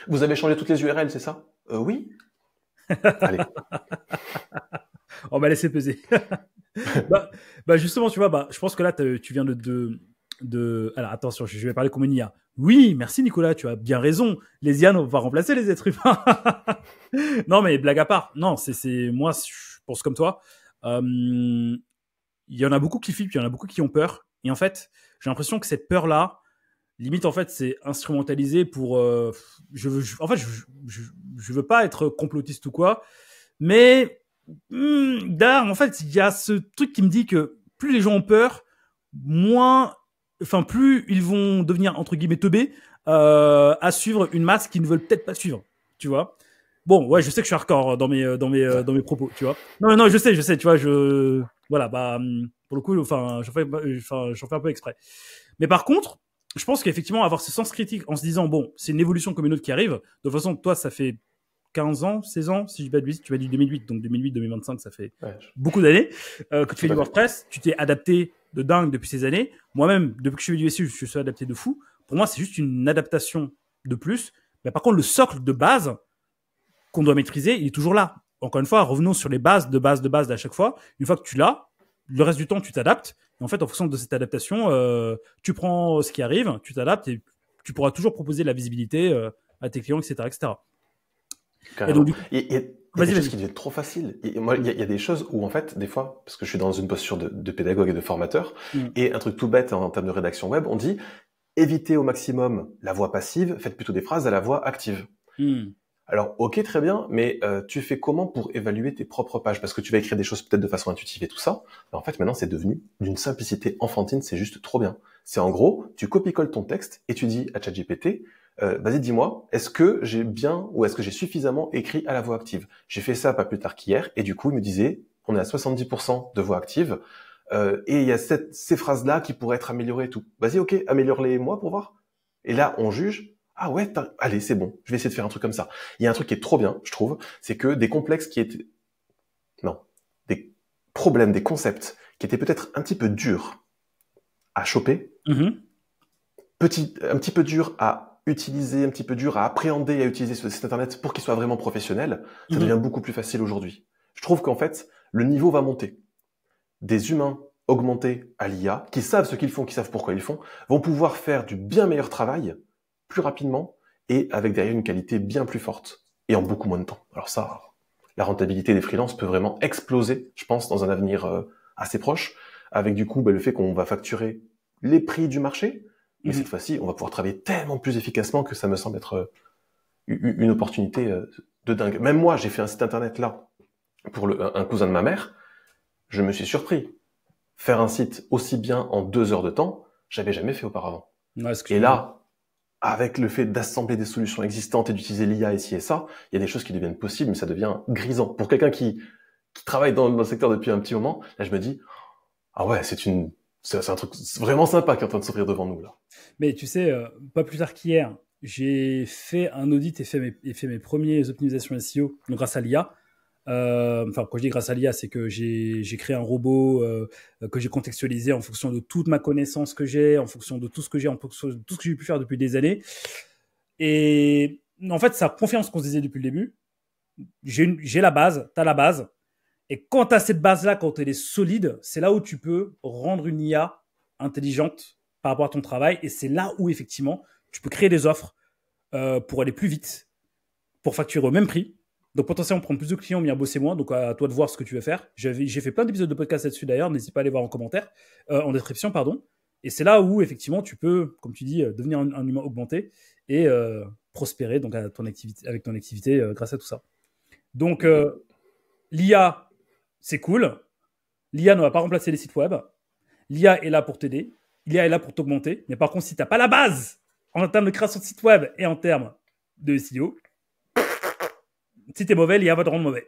Vous avez changé toutes les URL, c'est ça? Oui. Allez. On va laisser peser. Justement, tu vois, je pense que là, tu viens de... Alors, attention, je vais parler comme une IA. Oui, merci Nicolas, tu as bien raison. Les IA ne vont pas remplacer les êtres humains. Non, mais blague à part. Non, moi, je pense comme toi. Il y en a beaucoup qui flippent, il y en a beaucoup qui ont peur. Et en fait, j'ai l'impression que cette peur-là, limite, en fait, c'est instrumentalisé pour... je veux pas être complotiste ou quoi, mais derrière, en fait, il y a ce truc qui me dit que plus les gens ont peur, plus ils vont devenir, entre guillemets, teubés à suivre une masse qu'ils ne veulent peut-être pas suivre, tu vois. Bon, ouais, je sais que je suis hardcore dans mes propos, tu vois. Non, je sais, tu vois, voilà, pour le coup, j'en fais un peu exprès. Mais par contre, je pense qu'effectivement, avoir ce sens critique en se disant, bon, c'est une évolution comme une autre qui arrive. De toute façon, toi, ça fait 15 ans, 16 ans, si je dis pas de bêtises, tu vas du 2008, donc 2008-2025, ça fait beaucoup d'années que tu fais du WordPress. Tu t'es adapté de dingue depuis ces années. Moi-même, depuis que je fais du SEO, je suis adapté de fou. Pour moi, c'est juste une adaptation de plus. Mais par contre, le socle de base qu'on doit maîtriser, il est toujours là. Encore une fois, revenons sur les bases à chaque fois. Une fois que tu l'as, le reste du temps, tu t'adaptes. Et en fait, en fonction de cette adaptation, tu prends ce qui arrive, tu t'adaptes et tu pourras toujours proposer de la visibilité à tes clients, etc., etc. Et donc, il y a des choses qui deviennent trop faciles. Moi, il y a des choses où, en fait, des fois, parce que je suis dans une posture de pédagogue et de formateur, et un truc tout bête en termes de rédaction web, on dit évitez au maximum la voix passive, faites plutôt des phrases à la voix active. Alors, ok, très bien, mais tu fais comment pour évaluer tes propres pages? Parce que tu vas écrire des choses peut-être de façon intuitive et tout ça. Mais en fait, maintenant, c'est devenu d'une simplicité enfantine, c'est juste trop bien. C'est en gros, tu copie-colles ton texte et tu dis à ChatGPT, vas-y, dis-moi, est-ce que j'ai bien ou est-ce que j'ai suffisamment écrit à la voix active? J'ai fait ça pas plus tard qu'hier et du coup, il me disait, on est à 70% de voix active et il y a ces phrases-là qui pourraient être améliorées et tout. Vas-y, ok, améliore-les moi pour voir. Et là, on juge. Ah ouais, allez, c'est bon, je vais essayer de faire un truc comme ça. Il y a un truc qui est trop bien, je trouve, c'est que des complexes des problèmes, des concepts qui étaient peut-être un petit peu durs à choper, un petit peu durs à utiliser, un petit peu dur à appréhender et à utiliser ce site internet pour qu'il soit vraiment professionnel, ça devient beaucoup plus facile aujourd'hui. Je trouve qu'en fait, le niveau va monter. Des humains augmentés à l'IA, qui savent ce qu'ils font, qui savent pourquoi ils font, vont pouvoir faire du bien meilleur travail plus rapidement et avec derrière une qualité bien plus forte et en beaucoup moins de temps. Alors ça, la rentabilité des freelances peut vraiment exploser, je pense, dans un avenir assez proche, avec du coup le fait qu'on va facturer les prix du marché, mais cette fois-ci, on va pouvoir travailler tellement plus efficacement que ça me semble être une opportunité de dingue. Même moi, j'ai fait un site internet là pour un cousin de ma mère, je me suis surpris. Faire un site aussi bien en 2 heures de temps, j'avais jamais fait auparavant. Et là, avec le fait d'assembler des solutions existantes et d'utiliser l'IA ici et ça, il y a des choses qui deviennent possibles, mais ça devient grisant. Pour quelqu'un qui travaille dans le secteur depuis un petit moment, là je me dis, ah ouais, c'est un truc vraiment sympa qui est en train de s'ouvrir devant nous là. Mais tu sais, pas plus tard qu'hier, j'ai fait un audit et fait mes premières optimisations SEO grâce à l'IA. Quand je dis grâce à l'IA, c'est que j'ai créé un robot que j'ai contextualisé en fonction de toute ma connaissance que j'ai, en fonction de tout ce que j'ai, en fonction de tout ce que j'ai pu faire depuis des années. Et en fait, ça confirme ce qu'on se disait depuis le début. J'ai la base, t'as la base. Et quand t'as cette base-là, quand elle est solide, c'est là où tu peux rendre une IA intelligente par rapport à ton travail. Et c'est là où, effectivement, tu peux créer des offres pour aller plus vite, pour facturer au même prix. Donc potentiellement prendre plus de clients, mais à bosser moins. Donc à toi de voir ce que tu veux faire. J'ai fait plein d'épisodes de podcast là-dessus d'ailleurs. N'hésite pas à aller voir en commentaire, en description, pardon. Et c'est là où effectivement tu peux, comme tu dis, devenir un humain augmenté et prospérer donc avec ton activité grâce à tout ça. Donc l'IA, c'est cool. L'IA ne va pas remplacer les sites web. L'IA est là pour t'aider. L'IA est là pour t'augmenter. Mais par contre, si tu n'as pas la base en termes de création de site web et en termes de SEO, si tu es mauvais, l'IA va te rendre mauvais.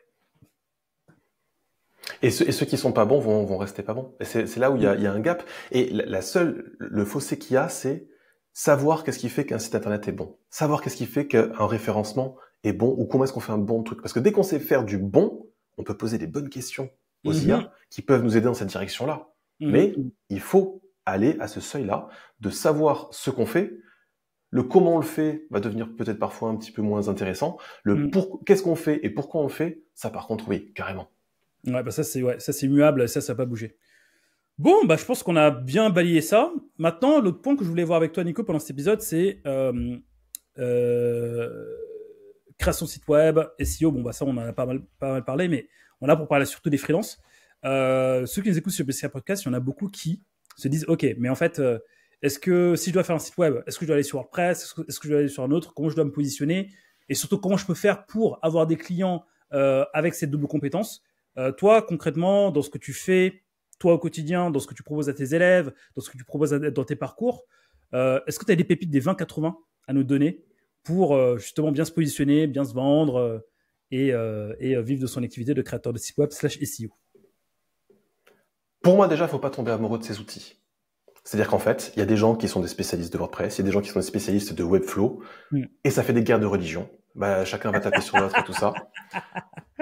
Et ceux qui sont pas bons vont rester pas bons. Et c'est là où il y a un gap. Et le fossé qu'il y a, c'est savoir qu'est-ce qui fait qu'un site internet est bon. Savoir qu'est-ce qui fait qu'un référencement est bon ou comment est-ce qu'on fait un bon truc. Parce que dès qu'on sait faire du bon, on peut poser des bonnes questions aux IA qui peuvent nous aider dans cette direction-là. Mais il faut aller à ce seuil-là de savoir ce qu'on fait. Le comment on le fait va devenir peut-être parfois un petit peu moins intéressant. Qu'est-ce qu'on fait et pourquoi on le fait, ça par contre, oui, carrément. Ouais, bah ça c'est immuable, ça va pas bouger. Bon, bah je pense qu'on a bien balayé ça. Maintenant, l'autre point que je voulais voir avec toi, Nico, pendant cet épisode, c'est création de site web, SEO. Bon, bah ça, on en a pas mal parlé, mais on est là pour parler surtout des freelances. Ceux qui nous écoutent sur BCA Podcast, il y en a beaucoup qui se disent, ok, mais en fait, est-ce que si je dois faire un site web, est-ce que je dois aller sur WordPress, est-ce que je dois aller sur un autre, comment je dois me positionner, et surtout comment je peux faire pour avoir des clients avec cette double compétence. Toi, concrètement, dans ce que tu fais, toi au quotidien, dans ce que tu proposes à tes élèves, dans ce que tu proposes dans tes parcours, est-ce que tu as des pépites des 20-80 à nous donner pour justement bien se positionner, bien se vendre et vivre de son activité de créateur de site web /SEO? Pour moi, déjà, il ne faut pas tomber amoureux de ces outils. C'est-à-dire qu'en fait, il y a des gens qui sont des spécialistes de WordPress, il y a des gens qui sont des spécialistes de Webflow, et ça fait des guerres de religion. Bah, chacun va taper sur l'autre et tout ça.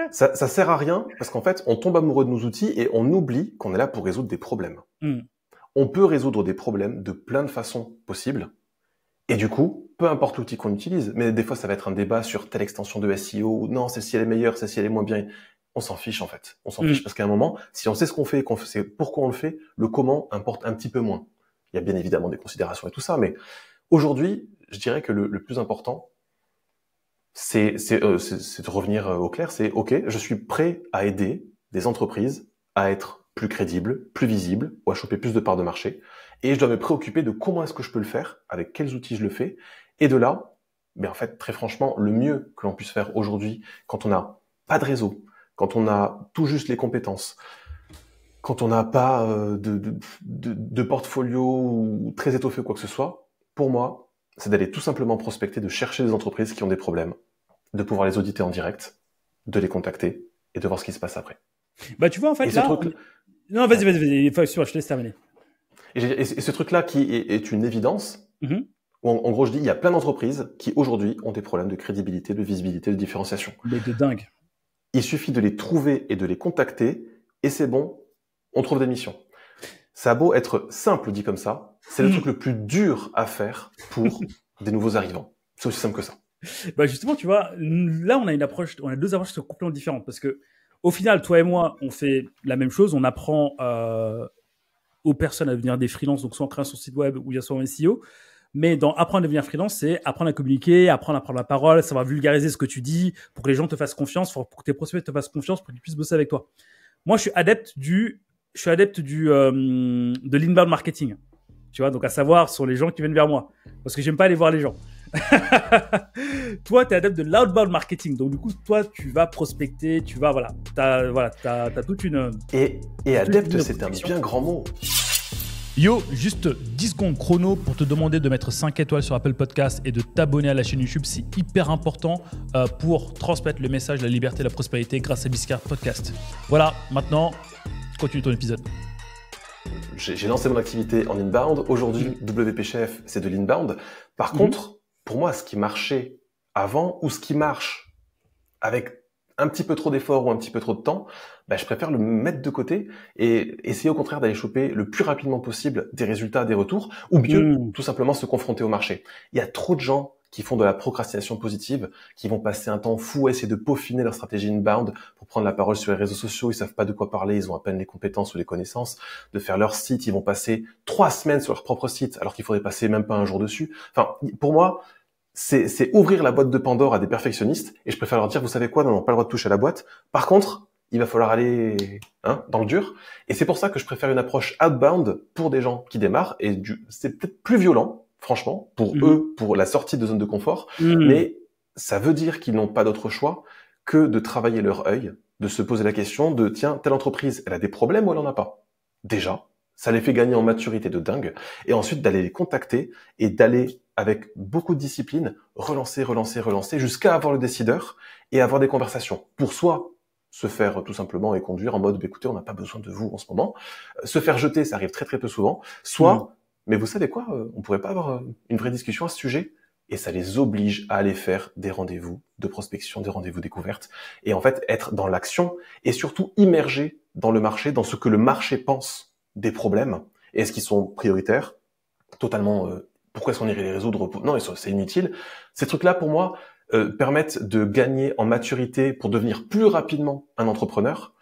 Ça sert à rien parce qu'en fait, on tombe amoureux de nos outils et on oublie qu'on est là pour résoudre des problèmes. On peut résoudre des problèmes de plein de façons possibles. Et du coup, peu importe l'outil qu'on utilise, mais des fois, ça va être un débat sur telle extension de SEO, ou non, celle-ci elle est meilleure, celle-ci elle est moins bien. On s'en fiche en fait. On s'en fiche parce qu'à un moment, si on sait ce qu'on fait et qu'on sait pourquoi on le fait, le comment importe un petit peu moins. Il y a bien évidemment des considérations et tout ça, mais aujourd'hui, je dirais que le plus important, c'est de revenir au clair, c'est ok, je suis prêt à aider des entreprises à être plus crédibles, plus visibles, ou à choper plus de parts de marché, et je dois me préoccuper de comment est-ce que je peux le faire, avec quels outils je le fais, et de là, en fait, très franchement, le mieux que l'on puisse faire aujourd'hui, quand on n'a pas de réseau, quand on a tout juste les compétences, quand on n'a pas de portfolio ou très étoffé ou quoi que ce soit, pour moi, c'est d'aller tout simplement prospecter, de chercher des entreprises qui ont des problèmes, de pouvoir les auditer en direct, de les contacter et de voir ce qui se passe après. Bah tu vois en fait là... Non, vas-y, je te laisse terminer. Et ce truc-là qui est une évidence, où en gros je dis, il y a plein d'entreprises qui aujourd'hui ont des problèmes de crédibilité, de visibilité, de différenciation. Mais de dingue. Il suffit de les trouver et de les contacter, et c'est bon, on trouve des missions. Ça a beau être simple dit comme ça, c'est le truc le plus dur à faire pour des nouveaux arrivants. C'est aussi simple que ça. Bah justement, tu vois, là on a deux approches qui sont complètement différentes parce que au final, toi et moi, on fait la même chose, on apprend aux personnes à devenir des freelances, donc soit en créant son site web ou bien soit en SEO. Mais dans apprendre à devenir freelance, c'est apprendre à communiquer, apprendre à prendre la parole, savoir vulgariser ce que tu dis pour que les gens te fassent confiance, pour que tes prospects te fassent confiance, pour qu'ils puissent bosser avec toi. Moi, je suis adepte de l'inbound marketing. Tu vois, donc à savoir sur les gens qui viennent vers moi. Parce que j'aime pas aller voir les gens. Toi, tu es adepte de l'outbound marketing. Donc du coup, toi, tu vas prospecter, tu vas, t'as toute une... Et adepte, c'est un bien grand mot. Yo, juste 10 secondes chrono pour te demander de mettre 5 étoiles sur Apple Podcast et de t'abonner à la chaîne YouTube. C'est hyper important pour transmettre le message de la liberté et de la prospérité grâce à Biscard Podcast. Voilà, maintenant, continue ton épisode. J'ai lancé mon activité en inbound. Aujourd'hui, WP Chef, c'est de l'inbound. Par contre, pour moi, ce qui marchait avant ou ce qui marche avec un petit peu trop d'efforts ou un petit peu trop de temps, je préfère le mettre de côté et essayer au contraire d'aller choper le plus rapidement possible des résultats, des retours, ou bien tout simplement se confronter au marché. Il y a trop de gens qui font de la procrastination positive, qui vont passer un temps fou à essayer de peaufiner leur stratégie inbound pour prendre la parole sur les réseaux sociaux. Ils savent pas de quoi parler, ils ont à peine les compétences ou les connaissances de faire leur site. Ils vont passer 3 semaines sur leur propre site alors qu'il faudrait passer même pas un jour dessus. Enfin, pour moi, c'est ouvrir la boîte de Pandore à des perfectionnistes et je préfère leur dire, vous savez quoi, non, on n'a pas le droit de toucher à la boîte. Par contre, il va falloir aller dans le dur. Et c'est pour ça que je préfère une approche outbound pour des gens qui démarrent. Et c'est peut-être plus violent, franchement, pour eux, pour la sortie de zone de confort. Mais ça veut dire qu'ils n'ont pas d'autre choix que de travailler leur œil, de se poser la question de, tiens, telle entreprise, elle a des problèmes ou elle en a pas? Déjà, Ça les fait gagner en maturité de dingue. Et ensuite, d'aller les contacter et d'aller, avec beaucoup de discipline, relancer, jusqu'à avoir le décideur et avoir des conversations. Pour soit se faire tout simplement et conduire en mode, écoutez, on n'a pas besoin de vous en ce moment. Se faire jeter, ça arrive très très peu souvent. Soit, mais vous savez quoi, on pourrait pas avoir une vraie discussion à ce sujet? Et ça les oblige à aller faire des rendez-vous de prospection, des rendez-vous découvertes. Et en fait, être dans l'action et surtout immergé dans le marché, dans ce que le marché pense des problèmes. Et est-ce qu'ils sont prioritaires? Totalement, pourquoi est-ce qu'on irait les résoudre? Non, c'est inutile. Ces trucs-là, pour moi, permettent de gagner en maturité pour devenir plus rapidement un entrepreneur,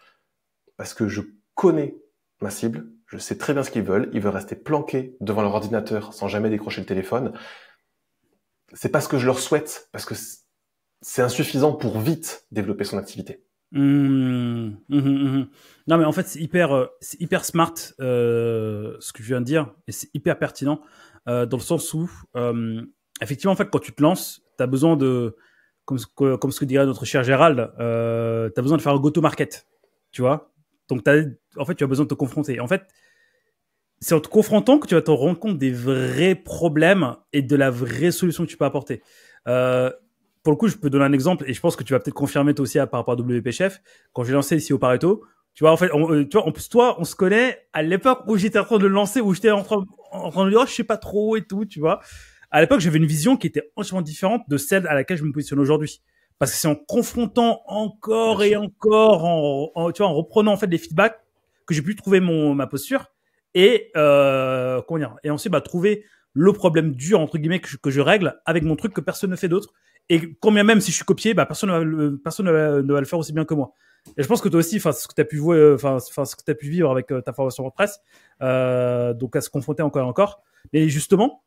parce que je connais ma cible, je sais très bien ce qu'ils veulent rester planqués devant leur ordinateur sans jamais décrocher le téléphone. C'est pas ce que je leur souhaite, parce que c'est insuffisant pour vite développer son activité. Non, mais en fait, c'est hyper smart ce que je viens de dire, et c'est hyper pertinent dans le sens où, effectivement, en fait, quand tu te lances, t'as besoin de, comme ce que dirait notre cher Gérald, t'as besoin de faire un go-to-market, tu vois. Donc, en fait, tu as besoin de te confronter. En fait, c'est en te confrontant que tu vas te rendre compte des vrais problèmes et de la vraie solution que tu peux apporter. Pour le coup, je peux donner un exemple et je pense que tu vas peut-être confirmer toi aussi par rapport à WP Chef. Quand j'ai lancé ici au Pareto, tu vois, en fait, tu vois, en plus, toi, on se connaît à l'époque où j'étais en train de le lancer, où j'étais en train de dire, oh, je sais pas trop et tout, tu vois. À l'époque, j'avais une vision qui était entièrement différente de celle à laquelle je me positionne aujourd'hui. Parce que c'est en confrontant encore et encore, tu vois, en reprenant en fait des feedbacks que j'ai pu trouver ma posture et comment dire, et ensuite trouver le problème dur entre guillemets que je règle avec mon truc que personne ne fait d'autre. Et combien même si je suis copié, personne ne va le faire aussi bien que moi. Et je pense que toi aussi, enfin, ce que tu as pu voir, ce que tu as pu vivre avec ta formation WordPress, donc à se confronter encore et encore. Et justement,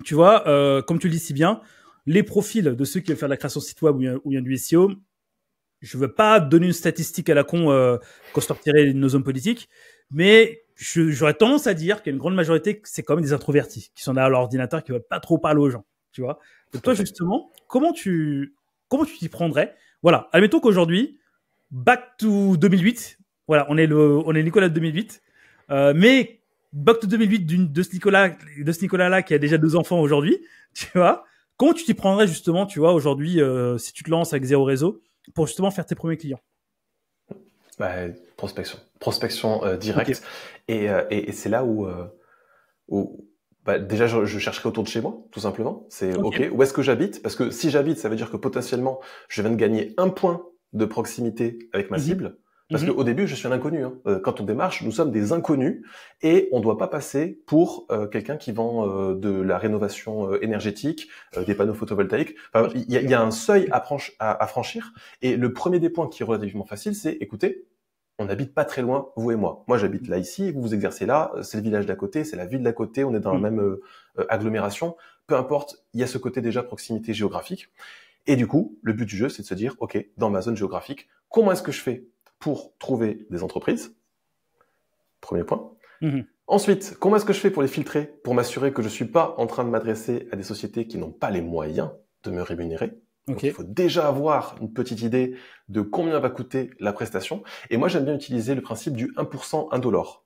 tu vois, comme tu le dis si bien, les profils de ceux qui veulent faire de la création de site web ou bien du SEO, je veux pas donner une statistique à la con qu'on sortirait nos hommes politiques, mais j'aurais tendance à dire qu'il y a une grande majorité, c'est quand même des introvertis qui sont derrière leur ordinateur, qui veulent pas trop parler aux gens, tu vois. Donc toi, justement, comment tu t'y prendrais? Voilà, admettons qu'aujourd'hui, back to 2008, voilà, on est Nicolas de 2008, mais back to 2008 de ce Nicolas-là qui a déjà 2 enfants aujourd'hui, tu vois. Comment tu t'y prendrais justement, tu vois, aujourd'hui, si tu te lances avec zéro réseau, pour justement faire tes premiers clients? Prospection directe. Okay. Et c'est là où déjà je chercherai autour de chez moi, tout simplement. C'est ok. Où est-ce que j'habite? Parce que si j'habite, ça veut dire que potentiellement je viens de gagner 1 point de proximité avec ma cible. Parce qu'au début, je suis un inconnu. Quand on démarche, nous sommes des inconnus et on ne doit pas passer pour quelqu'un qui vend de la rénovation énergétique, des panneaux photovoltaïques. Enfin, il y a un seuil à franchir. Et le premier des points qui est relativement facile, c'est, écoutez, on n'habite pas très loin, vous et moi. Moi, j'habite là, ici, vous exercez là, c'est le village d'à côté, c'est la ville d'à côté, on est dans la même agglomération. Peu importe, il y a ce côté déjà proximité géographique. Et du coup, le but du jeu, c'est de se dire, ok, dans ma zone géographique, comment est-ce que je fais pour trouver des entreprises? Premier point. Ensuite, comment est-ce que je fais pour les filtrer, pour m'assurer que je suis pas en train de m'adresser à des sociétés qui n'ont pas les moyens de me rémunérer? Donc, il faut déjà avoir une petite idée de combien va coûter la prestation. Et moi, j'aime bien utiliser le principe du 1%, $1.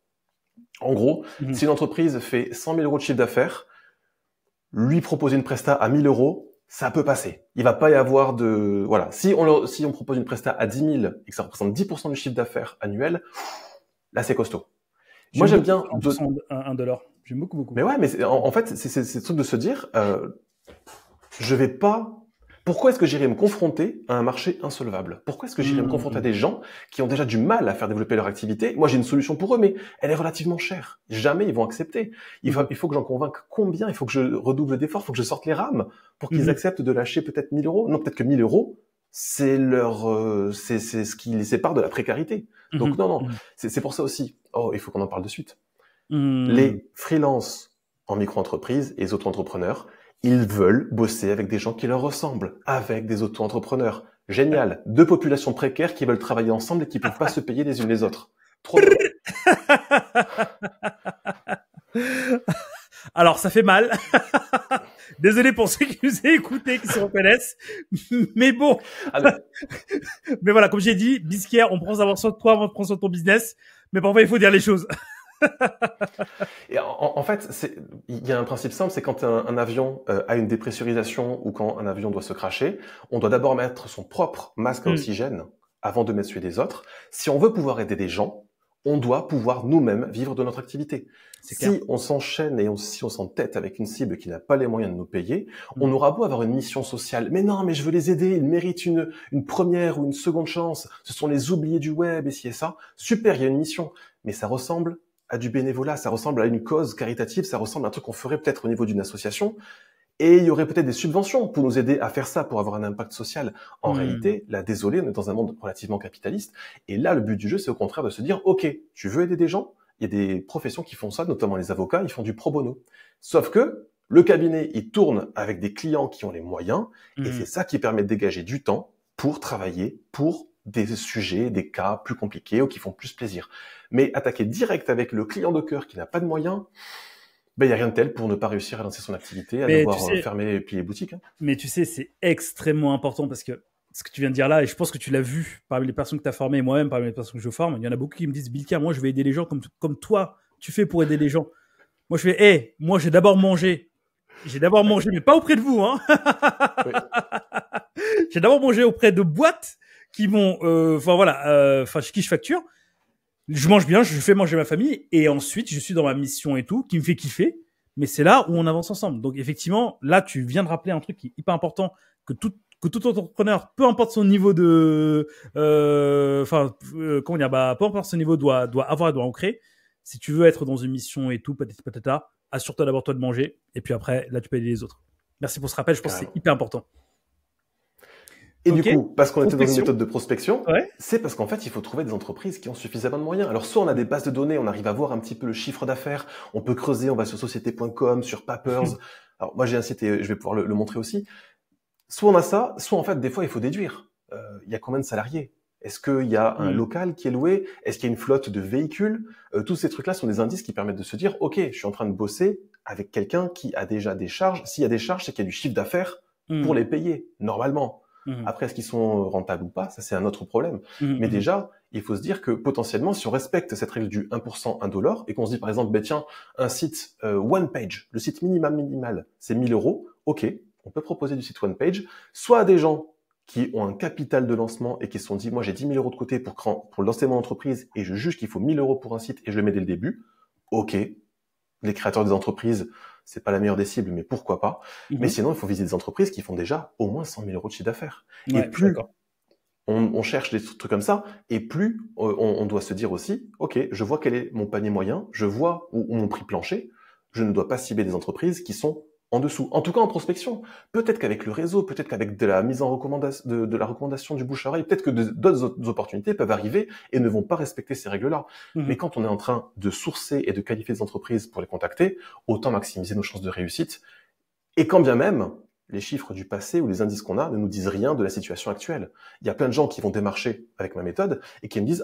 En gros, si une entreprise fait 100 000 € de chiffre d'affaires, lui proposer une presta à 1 000 €, ça peut passer. Il va pas y avoir de... Voilà. Si on propose une presta à 10 000 et que ça représente 10% du chiffre d'affaires annuel, là, c'est costaud. Moi, j'aime bien... $1. J'aime beaucoup. Mais ouais, mais en fait, c'est ce truc de se dire, je vais pas... Pourquoi est-ce que j'irais me confronter à un marché insolvable? Pourquoi est-ce que j'irais me confronter à des gens qui ont déjà du mal à faire développer leur activité? Moi, j'ai une solution pour eux, mais elle est relativement chère. Jamais ils vont accepter. Il faut que j'en convainque combien? Il faut que je redouble d'efforts, il faut que je sorte les rames pour qu'ils acceptent de lâcher peut-être 1 000 €. Non, peut-être que 1 000 €, c'est c'est ce qui les sépare de la précarité. Donc non, c'est pour ça aussi. Oh, il faut qu'on en parle de suite. Les freelances en micro-entreprise et les auto-entrepreneurs, ils veulent bosser avec des gens qui leur ressemblent, avec des auto-entrepreneurs. Génial. 2 populations précaires qui veulent travailler ensemble et qui peuvent pas se payer les unes les autres. Trop bien. Alors, ça fait mal. Désolé pour ceux qui nous ont écoutés, qui se reconnaissent. Mais bon. Mais voilà, comme j'ai dit, Bisquière, on prend d'abord soin de toi avant de prendre soin de ton business. Mais parfois, il faut dire les choses. Et en fait, il y a un principe simple, c'est quand un avion a une dépressurisation ou quand un avion doit se crasher, on doit d'abord mettre son propre masque à oxygène avant de mettre celui des autres. Si on veut pouvoir aider des gens, on doit pouvoir nous-mêmes vivre de notre activité. Si on s'enchaîne et si on s'entête avec une cible qui n'a pas les moyens de nous payer, on aura beau avoir une mission sociale. Mais non, mais je veux les aider, ils méritent une première ou une seconde chance. Ce sont les oubliés du web et ci et ça. Super, il y a une mission. Mais ça ressemble à du bénévolat, ça ressemble à une cause caritative, ça ressemble à un truc qu'on ferait peut-être au niveau d'une association. Et il y aurait peut-être des subventions pour nous aider à faire ça, pour avoir un impact social. En réalité, là, désolé, on est dans un monde relativement capitaliste. Et là, le but du jeu, c'est au contraire de se dire, OK, tu veux aider des gens? Il y a des professions qui font ça, notamment les avocats, ils font du pro bono. Sauf que le cabinet, il tourne avec des clients qui ont les moyens, et c'est ça qui permet de dégager du temps pour travailler, pour des sujets, des cas plus compliqués ou qui font plus plaisir. Mais attaquer direct avec le client de cœur qui n'a pas de moyens, ben, il n'y a rien de tel pour ne pas réussir à lancer son activité, à devoir fermer et plier les boutiques. Hein. Mais tu sais, c'est extrêmement important parce que ce que tu viens de dire là, et je pense que tu l'as vu parmi les personnes que tu as formées, et moi-même parmi les personnes que je forme, il y en a beaucoup qui me disent, Bilka, moi je vais aider les gens comme toi, tu fais pour aider les gens. Moi je fais, moi j'ai d'abord mangé, mais pas auprès de vous. Hein. Oui. J'ai d'abord mangé auprès de boîtes qui vont, chez qui je facture. Je mange bien, je fais manger ma famille, et ensuite je suis dans ma mission et tout, qui me fait kiffer, mais c'est là où on avance ensemble. Donc effectivement, là tu viens de rappeler un truc qui est hyper important, que tout entrepreneur, peu importe son niveau de, peu importe son niveau, doit ancrer. Si tu veux être dans une mission et tout, patata, assure-toi d'abord toi de manger, et puis après, là tu peux aider les autres. Merci pour ce rappel, je pense que c'est hyper important. Et du coup, parce qu'on était dans une méthode de prospection, c'est parce qu'en fait, il faut trouver des entreprises qui ont suffisamment de moyens. Alors, soit on a des bases de données, on arrive à voir un petit peu le chiffre d'affaires, on peut creuser, on va sur société.com, sur Papers. Alors, moi, j'ai un site et je vais pouvoir le montrer aussi. Soit on a ça, soit en fait, des fois, il faut déduire. Il y a combien de salariés? Est-ce qu'il y a un local qui est loué? Est-ce qu'il y a une flotte de véhicules? Tous ces trucs-là sont des indices qui permettent de se dire, OK, je suis en train de bosser avec quelqu'un qui a déjà des charges. S'il y a des charges, c'est qu'il y a du chiffre d'affaires pour les payer, normalement. Après, est-ce qu'ils sont rentables ou pas? Ça, c'est un autre problème. Mais déjà, il faut se dire que potentiellement, si on respecte cette règle du 1%, $1, et qu'on se dit, par exemple, tiens, un site one page, le site minimal, c'est 1 000 €. OK, on peut proposer du site one page, soit à des gens qui ont un capital de lancement et qui se sont dit, moi, j'ai 10 000 € de côté pour lancer mon entreprise et je juge qu'il faut 1 000 € pour un site et je le mets dès le début. OK, les créateurs des entreprises, c'est pas la meilleure des cibles, mais pourquoi pas. Mais sinon, il faut viser des entreprises qui font déjà au moins 100 000 € de chiffre d'affaires. Et plus on cherche des trucs comme ça, et plus on doit se dire aussi, OK, je vois quel est mon panier moyen, je vois où mon prix plancher, je ne dois pas cibler des entreprises qui sont en dessous. En tout cas, en prospection. Peut-être qu'avec le réseau, peut-être qu'avec de la mise en recommandation, de la recommandation du bouche à oreille, peut-être que d'autres opportunités peuvent arriver et ne vont pas respecter ces règles-là. Mais quand on est en train de sourcer et de qualifier des entreprises pour les contacter, autant maximiser nos chances de réussite. Et quand bien même, les chiffres du passé ou les indices qu'on a ne nous disent rien de la situation actuelle. Il y a plein de gens qui vont démarcher avec ma méthode et qui me disent,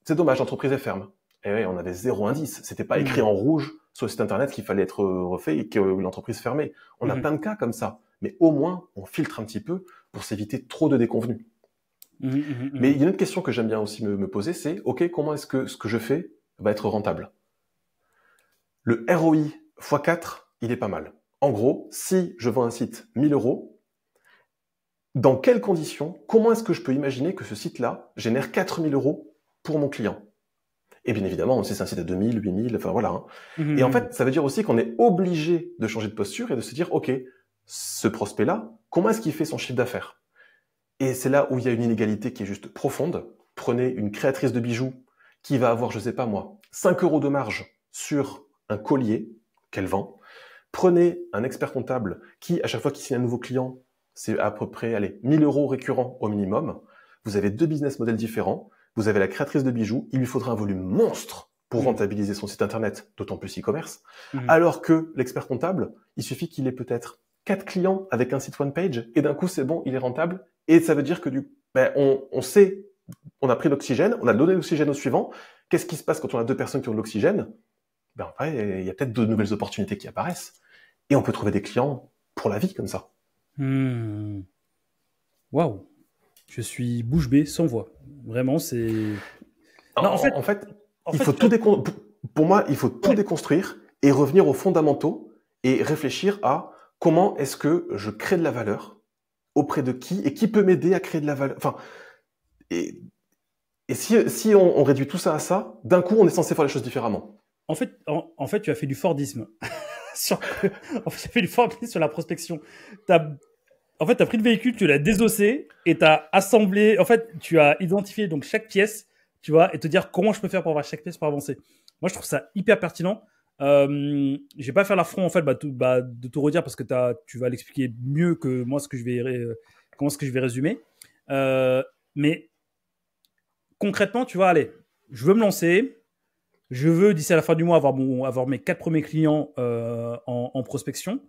c'est dommage, l'entreprise est ferme. Et ouais, on avait 0 indice. C'était pas écrit en rouge sur le site internet qu'il fallait être refait et que l'entreprise fermait. On a plein de cas comme ça. Mais au moins, on filtre un petit peu pour s'éviter trop de déconvenues. Mais il y a une autre question que j'aime bien aussi me poser, c'est, OK, comment est-ce que ce que je fais va être rentable? Le ROI x4, il est pas mal. En gros, si je vends un site 1 000 €, dans quelles conditions, comment est-ce que je peux imaginer que ce site-là génère 4 000 € pour mon client? Et bien évidemment, on sait c'est un site à 2 000, 8 000, enfin voilà. Hein. Et en fait, ça veut dire aussi qu'on est obligé de changer de posture et de se dire, OK, ce prospect-là, comment est-ce qu'il fait son chiffre d'affaires? Et c'est là où il y a une inégalité qui est juste profonde. Prenez une créatrice de bijoux qui va avoir, je sais pas moi, 5 € de marge sur un collier qu'elle vend. Prenez un expert comptable qui, à chaque fois qu'il signe un nouveau client, c'est à peu près, 1 000 € récurrents au minimum. Vous avez 2 business models différents. Vous avez la créatrice de bijoux, il lui faudra un volume monstre pour rentabiliser son site internet, d'autant plus e-commerce. Alors que l'expert comptable, il suffit qu'il ait peut-être 4 clients avec un site one page et d'un coup c'est bon, il est rentable. Et ça veut dire que on sait, on a pris l'oxygène, on a donné l'oxygène au suivant. Qu'est-ce qui se passe quand on a 2 personnes qui ont de l'oxygène? Après, il y a peut-être de nouvelles opportunités qui apparaissent. Et on peut trouver des clients pour la vie comme ça. Waouh! Je suis bouche bée, sans voix. Vraiment, c'est... En fait, il faut tout décompter. pour moi, il faut tout déconstruire et revenir aux fondamentaux et réfléchir à comment est-ce que je crée de la valeur, auprès de qui, et qui peut m'aider à créer de la valeur. Enfin, et si on réduit tout ça à ça, d'un coup, on est censé faire les choses différemment. En fait, tu as fait du Fordisme. En fait, tu as fait du Fordisme sur la prospection. En fait, tu as pris le véhicule, tu l'as désossé et tu as assemblé. En fait, tu as identifié donc chaque pièce, tu vois, et te dire comment je peux faire pour avoir chaque pièce pour avancer. Moi, je trouve ça hyper pertinent. Je vais pas faire l'affront en fait de tout redire parce que tu vas l'expliquer mieux que moi comment ce que je vais résumer. Mais concrètement, tu vois, allez, je veux me lancer. Je veux, d'ici à la fin du mois, avoir mes 4 premiers clients en prospection.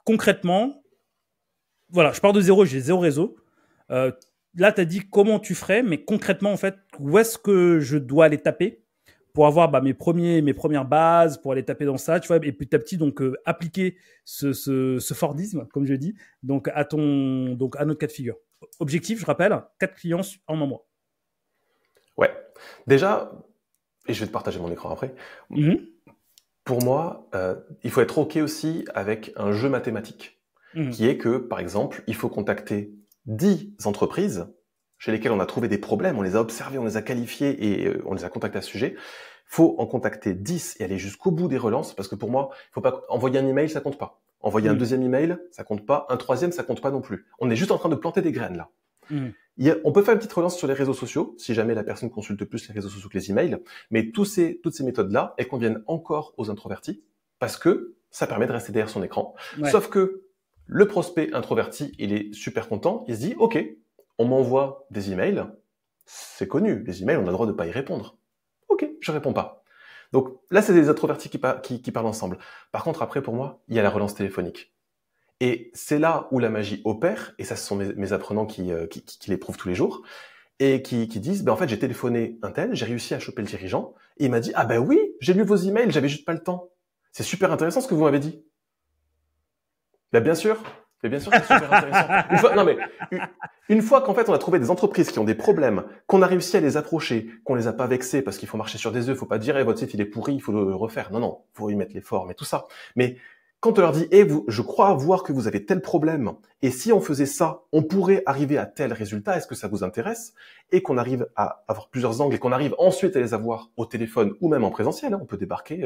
Concrètement, voilà, je pars de zéro, j'ai zéro réseau. Là, tu as dit comment tu ferais, mais concrètement, en fait, où est-ce que je dois aller taper pour avoir mes premières bases, pour aller taper dans ça, tu vois, et petit à petit, donc, appliquer ce Fordisme, comme je dis, donc, à notre cas de figure. Objectif, je rappelle, 4 clients en un mois. Ouais. Déjà, et je vais te partager mon écran après, pour moi, il faut être OK aussi avec un jeu mathématique, qui est que, par exemple, il faut contacter 10 entreprises chez lesquelles on a trouvé des problèmes, on les a observés, on les a qualifiés et on les a contactés à ce sujet. Il faut en contacter 10 et aller jusqu'au bout des relances, parce que pour moi, il faut pas envoyer un email, ça compte pas. Envoyer un deuxième email, ça compte pas. Un troisième, ça compte pas non plus. On est juste en train de planter des graines là. On peut faire une petite relance sur les réseaux sociaux, si jamais la personne consulte plus les réseaux sociaux que les emails, mais toutes ces méthodes-là, elles conviennent encore aux introvertis, parce que ça permet de rester derrière son écran. Ouais. Sauf que le prospect introverti, il est super content, il se dit, OK, on m'envoie des emails, c'est connu, les emails, on a le droit de pas y répondre. OK, je réponds pas. Donc là, c'est des introvertis qui parlent ensemble. Par contre, après, pour moi, il y a la relance téléphonique. Et c'est là où la magie opère, et ça, ce sont mes apprenants qui l'éprouvent tous les jours, et qui disent, en fait, j'ai téléphoné un tel, j'ai réussi à choper le dirigeant, et il m'a dit, ah ben oui, j'ai lu vos emails, j'avais juste pas le temps. C'est super intéressant ce que vous m'avez dit. Bien sûr, c'est super intéressant. Une fois qu'en fait, on a trouvé des entreprises qui ont des problèmes, qu'on a réussi à les approcher, qu'on les a pas vexés parce qu'il faut marcher sur des œufs, faut pas dire, votre site, il est pourri, il faut le refaire. Non, faut y mettre l'effort, mais tout ça. Mais quand on leur dit, je crois voir que vous avez tel problème, et si on faisait ça, on pourrait arriver à tel résultat, est-ce que ça vous intéresse? Et qu'on arrive à avoir plusieurs angles, et qu'on arrive ensuite à les avoir au téléphone, ou même en présentiel, on peut débarquer,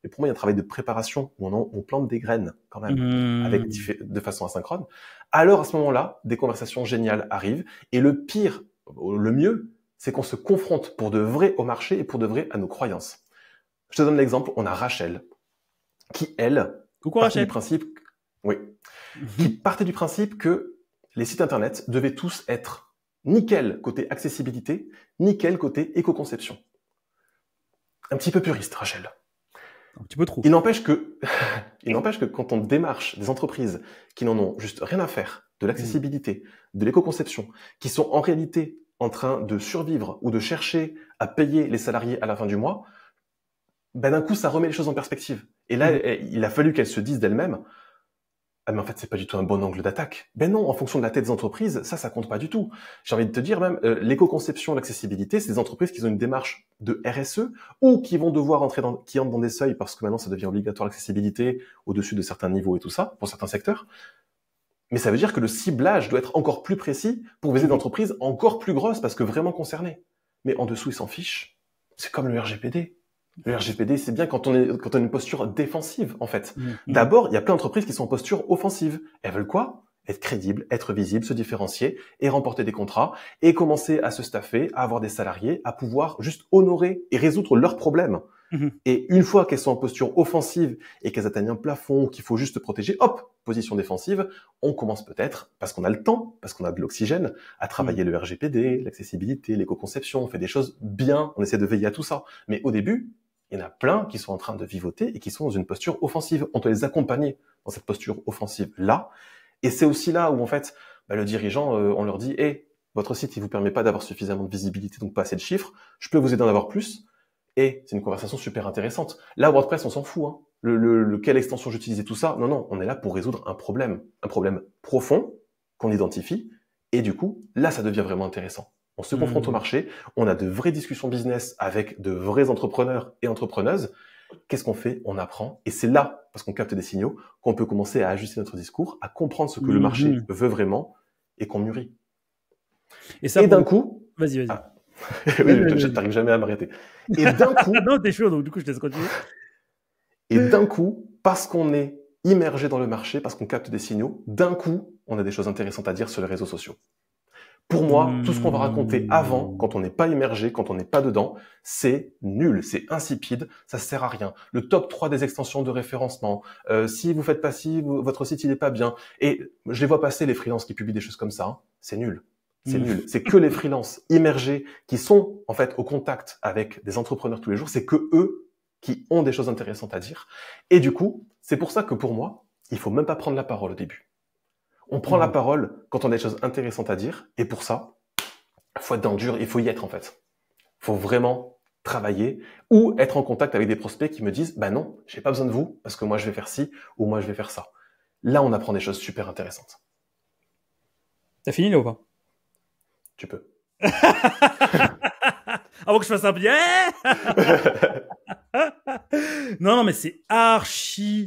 mais pour moi, il y a un travail de préparation, où on plante des graines, quand même, de façon asynchrone. Alors, à ce moment-là, des conversations géniales arrivent, et le pire, le mieux, c'est qu'on se confronte pour de vrai au marché, et pour de vrai à nos croyances. Je te donne l'exemple, on a Rachel, qui, elle, partait du principe que les sites internet devaient tous être nickel côté accessibilité, nickel côté éco-conception. Un petit peu puriste, Rachel. Un petit peu trop. Il n'empêche que quand on démarche des entreprises qui n'en ont juste rien à faire de l'accessibilité, de l'éco-conception, qui sont en réalité en train de survivre ou de chercher à payer les salariés à la fin du mois, d'un coup, ça remet les choses en perspective. Et là, il a fallu qu'elles se disent d'elles-mêmes, ah mais en fait, c'est pas du tout un bon angle d'attaque. Non, en fonction de la tête des entreprises, ça compte pas du tout. J'ai envie de te dire même, l'éco-conception, l'accessibilité, c'est des entreprises qui ont une démarche de RSE ou qui vont devoir qui entrent dans des seuils parce que maintenant, ça devient obligatoire l'accessibilité au-dessus de certains niveaux et tout ça, pour certains secteurs. Mais ça veut dire que le ciblage doit être encore plus précis pour viser des entreprises encore plus grosses parce que vraiment concernées. Mais en dessous, ils s'en fichent. C'est comme le RGPD. Le RGPD, c'est bien quand on a une posture défensive, en fait. D'abord, il y a plein d'entreprises qui sont en posture offensive. Elles veulent quoi? Être crédibles, être visibles, se différencier et remporter des contrats et commencer à se staffer, à avoir des salariés, à pouvoir juste honorer et résoudre leurs problèmes. Et une fois qu'elles sont en posture offensive et qu'elles atteignent un plafond qu'il faut juste protéger, hop, position défensive, on commence peut-être, parce qu'on a le temps, parce qu'on a de l'oxygène, à travailler le RGPD, l'accessibilité, l'éco-conception, on fait des choses bien, on essaie de veiller à tout ça. Mais au début, il y en a plein qui sont en train de vivoter et qui sont dans une posture offensive. On doit les accompagner dans cette posture offensive-là. Et c'est aussi là où, en fait, le dirigeant, on leur dit, votre site, il vous permet pas d'avoir suffisamment de visibilité, donc pas assez de chiffres. Je peux vous aider à en avoir plus. Et c'est une conversation super intéressante. Là, WordPress, on s'en fout. Quelle extension j'utilisais, tout ça. Non, on est là pour résoudre un problème profond qu'on identifie. Et du coup, là, ça devient vraiment intéressant. On se confronte au marché, on a de vraies discussions business avec de vrais entrepreneurs et entrepreneuses. Qu'est-ce qu'on fait? On apprend. Et c'est là, parce qu'on capte des signaux, qu'on peut commencer à ajuster notre discours, à comprendre ce que le marché veut vraiment et qu'on mûrit. Et ça, d'un coup... Vas-y. Ah. Oui, t'arrives jamais à m'arrêter. Et d'un coup... non, t'es chaud, donc du coup, je te laisse continuer. Et d'un coup, parce qu'on est immergé dans le marché, parce qu'on capte des signaux, d'un coup, on a des choses intéressantes à dire sur les réseaux sociaux. Pour moi, tout ce qu'on va raconter avant, quand on n'est pas immergé, quand on n'est pas dedans, c'est nul, c'est insipide, ça sert à rien. Le top 3 des extensions de référencement, si vous faites pas ci, votre site il est pas bien. Et je les vois passer, les freelances qui publient des choses comme ça, hein, c'est nul. C'est nul. C'est que les freelances immergés qui sont en fait au contact avec des entrepreneurs tous les jours, c'est que eux qui ont des choses intéressantes à dire. Et du coup, c'est pour ça que pour moi, il faut même pas prendre la parole au début. On prend la parole quand on a des choses intéressantes à dire. Et pour ça, il faut être dans le dur, il faut y être en fait. Il faut vraiment travailler ou être en contact avec des prospects qui me disent « Bah non, j'ai pas besoin de vous parce que moi je vais faire ci ou moi je vais faire ça ». Là, on apprend des choses super intéressantes. T'as fini là ou pas? Tu peux. Avant que je fasse un bien. Non, mais c'est archi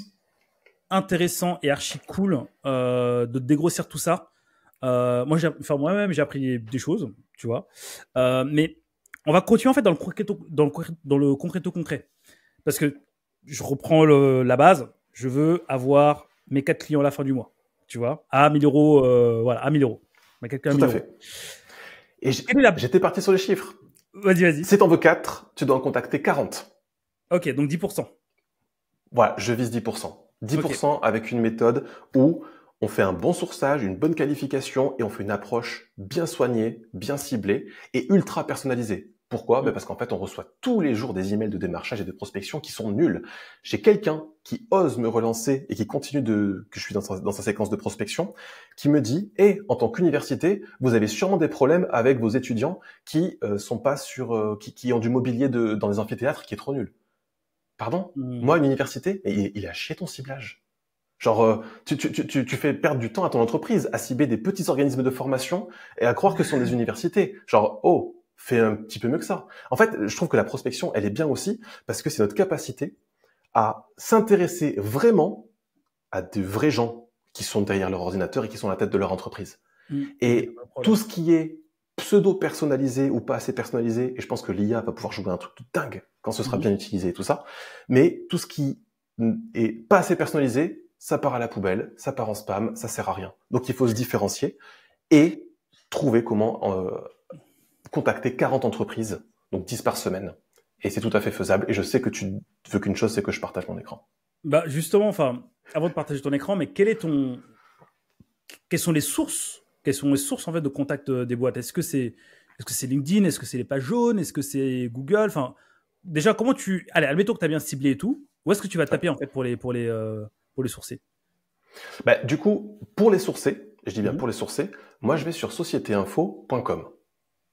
intéressant et archi cool de dégrossir tout ça. Moi-même, j'ai appris des choses, tu vois. Mais on va continuer en fait dans le concret. Parce que je reprends la base. Je veux avoir mes 4 clients à la fin du mois, tu vois, à 1000 euros. Voilà, à 1000 euros. Tout à fait. Et j'étais parti sur les chiffres. Vas-y. Si t'en veux 4, tu dois en contacter 40. Ok, donc 10%. Voilà, je vise 10%. 10% avec une méthode où on fait un bon sourçage, une bonne qualification et on fait une approche bien soignée, bien ciblée et ultra personnalisée. Pourquoi? Parce qu'en fait, on reçoit tous les jours des emails de démarchage et de prospection qui sont nuls. J'ai quelqu'un qui ose me relancer et qui continue que je suis dans sa séquence de prospection, qui me dit, en tant qu'université, vous avez sûrement des problèmes avec vos étudiants qui sont pas qui ont du mobilier dans les amphithéâtres qui est trop nul. Pardon? Moi, une université, il a chié ton ciblage. Genre, tu fais perdre du temps à ton entreprise à cibler des petits organismes de formation et à croire que ce sont des universités. Genre, fais un petit peu mieux que ça. En fait, je trouve que la prospection, elle est bien aussi parce que c'est notre capacité à s'intéresser vraiment à de vrais gens qui sont derrière leur ordinateur et qui sont à la tête de leur entreprise. Et tout ce qui est pseudo-personnalisé ou pas assez personnalisé, et je pense que l'IA va pouvoir jouer un truc de dingue quand ce sera bien utilisé et tout ça, mais tout ce qui est pas assez personnalisé, ça part à la poubelle, ça part en spam, ça sert à rien. Donc il faut se différencier et trouver comment contacter 40 entreprises, donc 10 par semaine. Et c'est tout à fait faisable. Et je sais que tu veux qu'une chose, c'est que je partage mon écran. Bah justement, avant de partager ton écran, mais quelles sont les sources? Quelles sont les sources en fait de contact des boîtes? Est-ce que c'est LinkedIn? Est-ce que c'est les pages jaunes? Est-ce que c'est Google? Déjà, comment allez, admettons que tu as bien ciblé et tout. Où est-ce que tu vas taper en fait pour les sourcer? Du coup, pour les sourcer, je dis bien pour les sourcer, moi je vais sur sociétéinfo.com.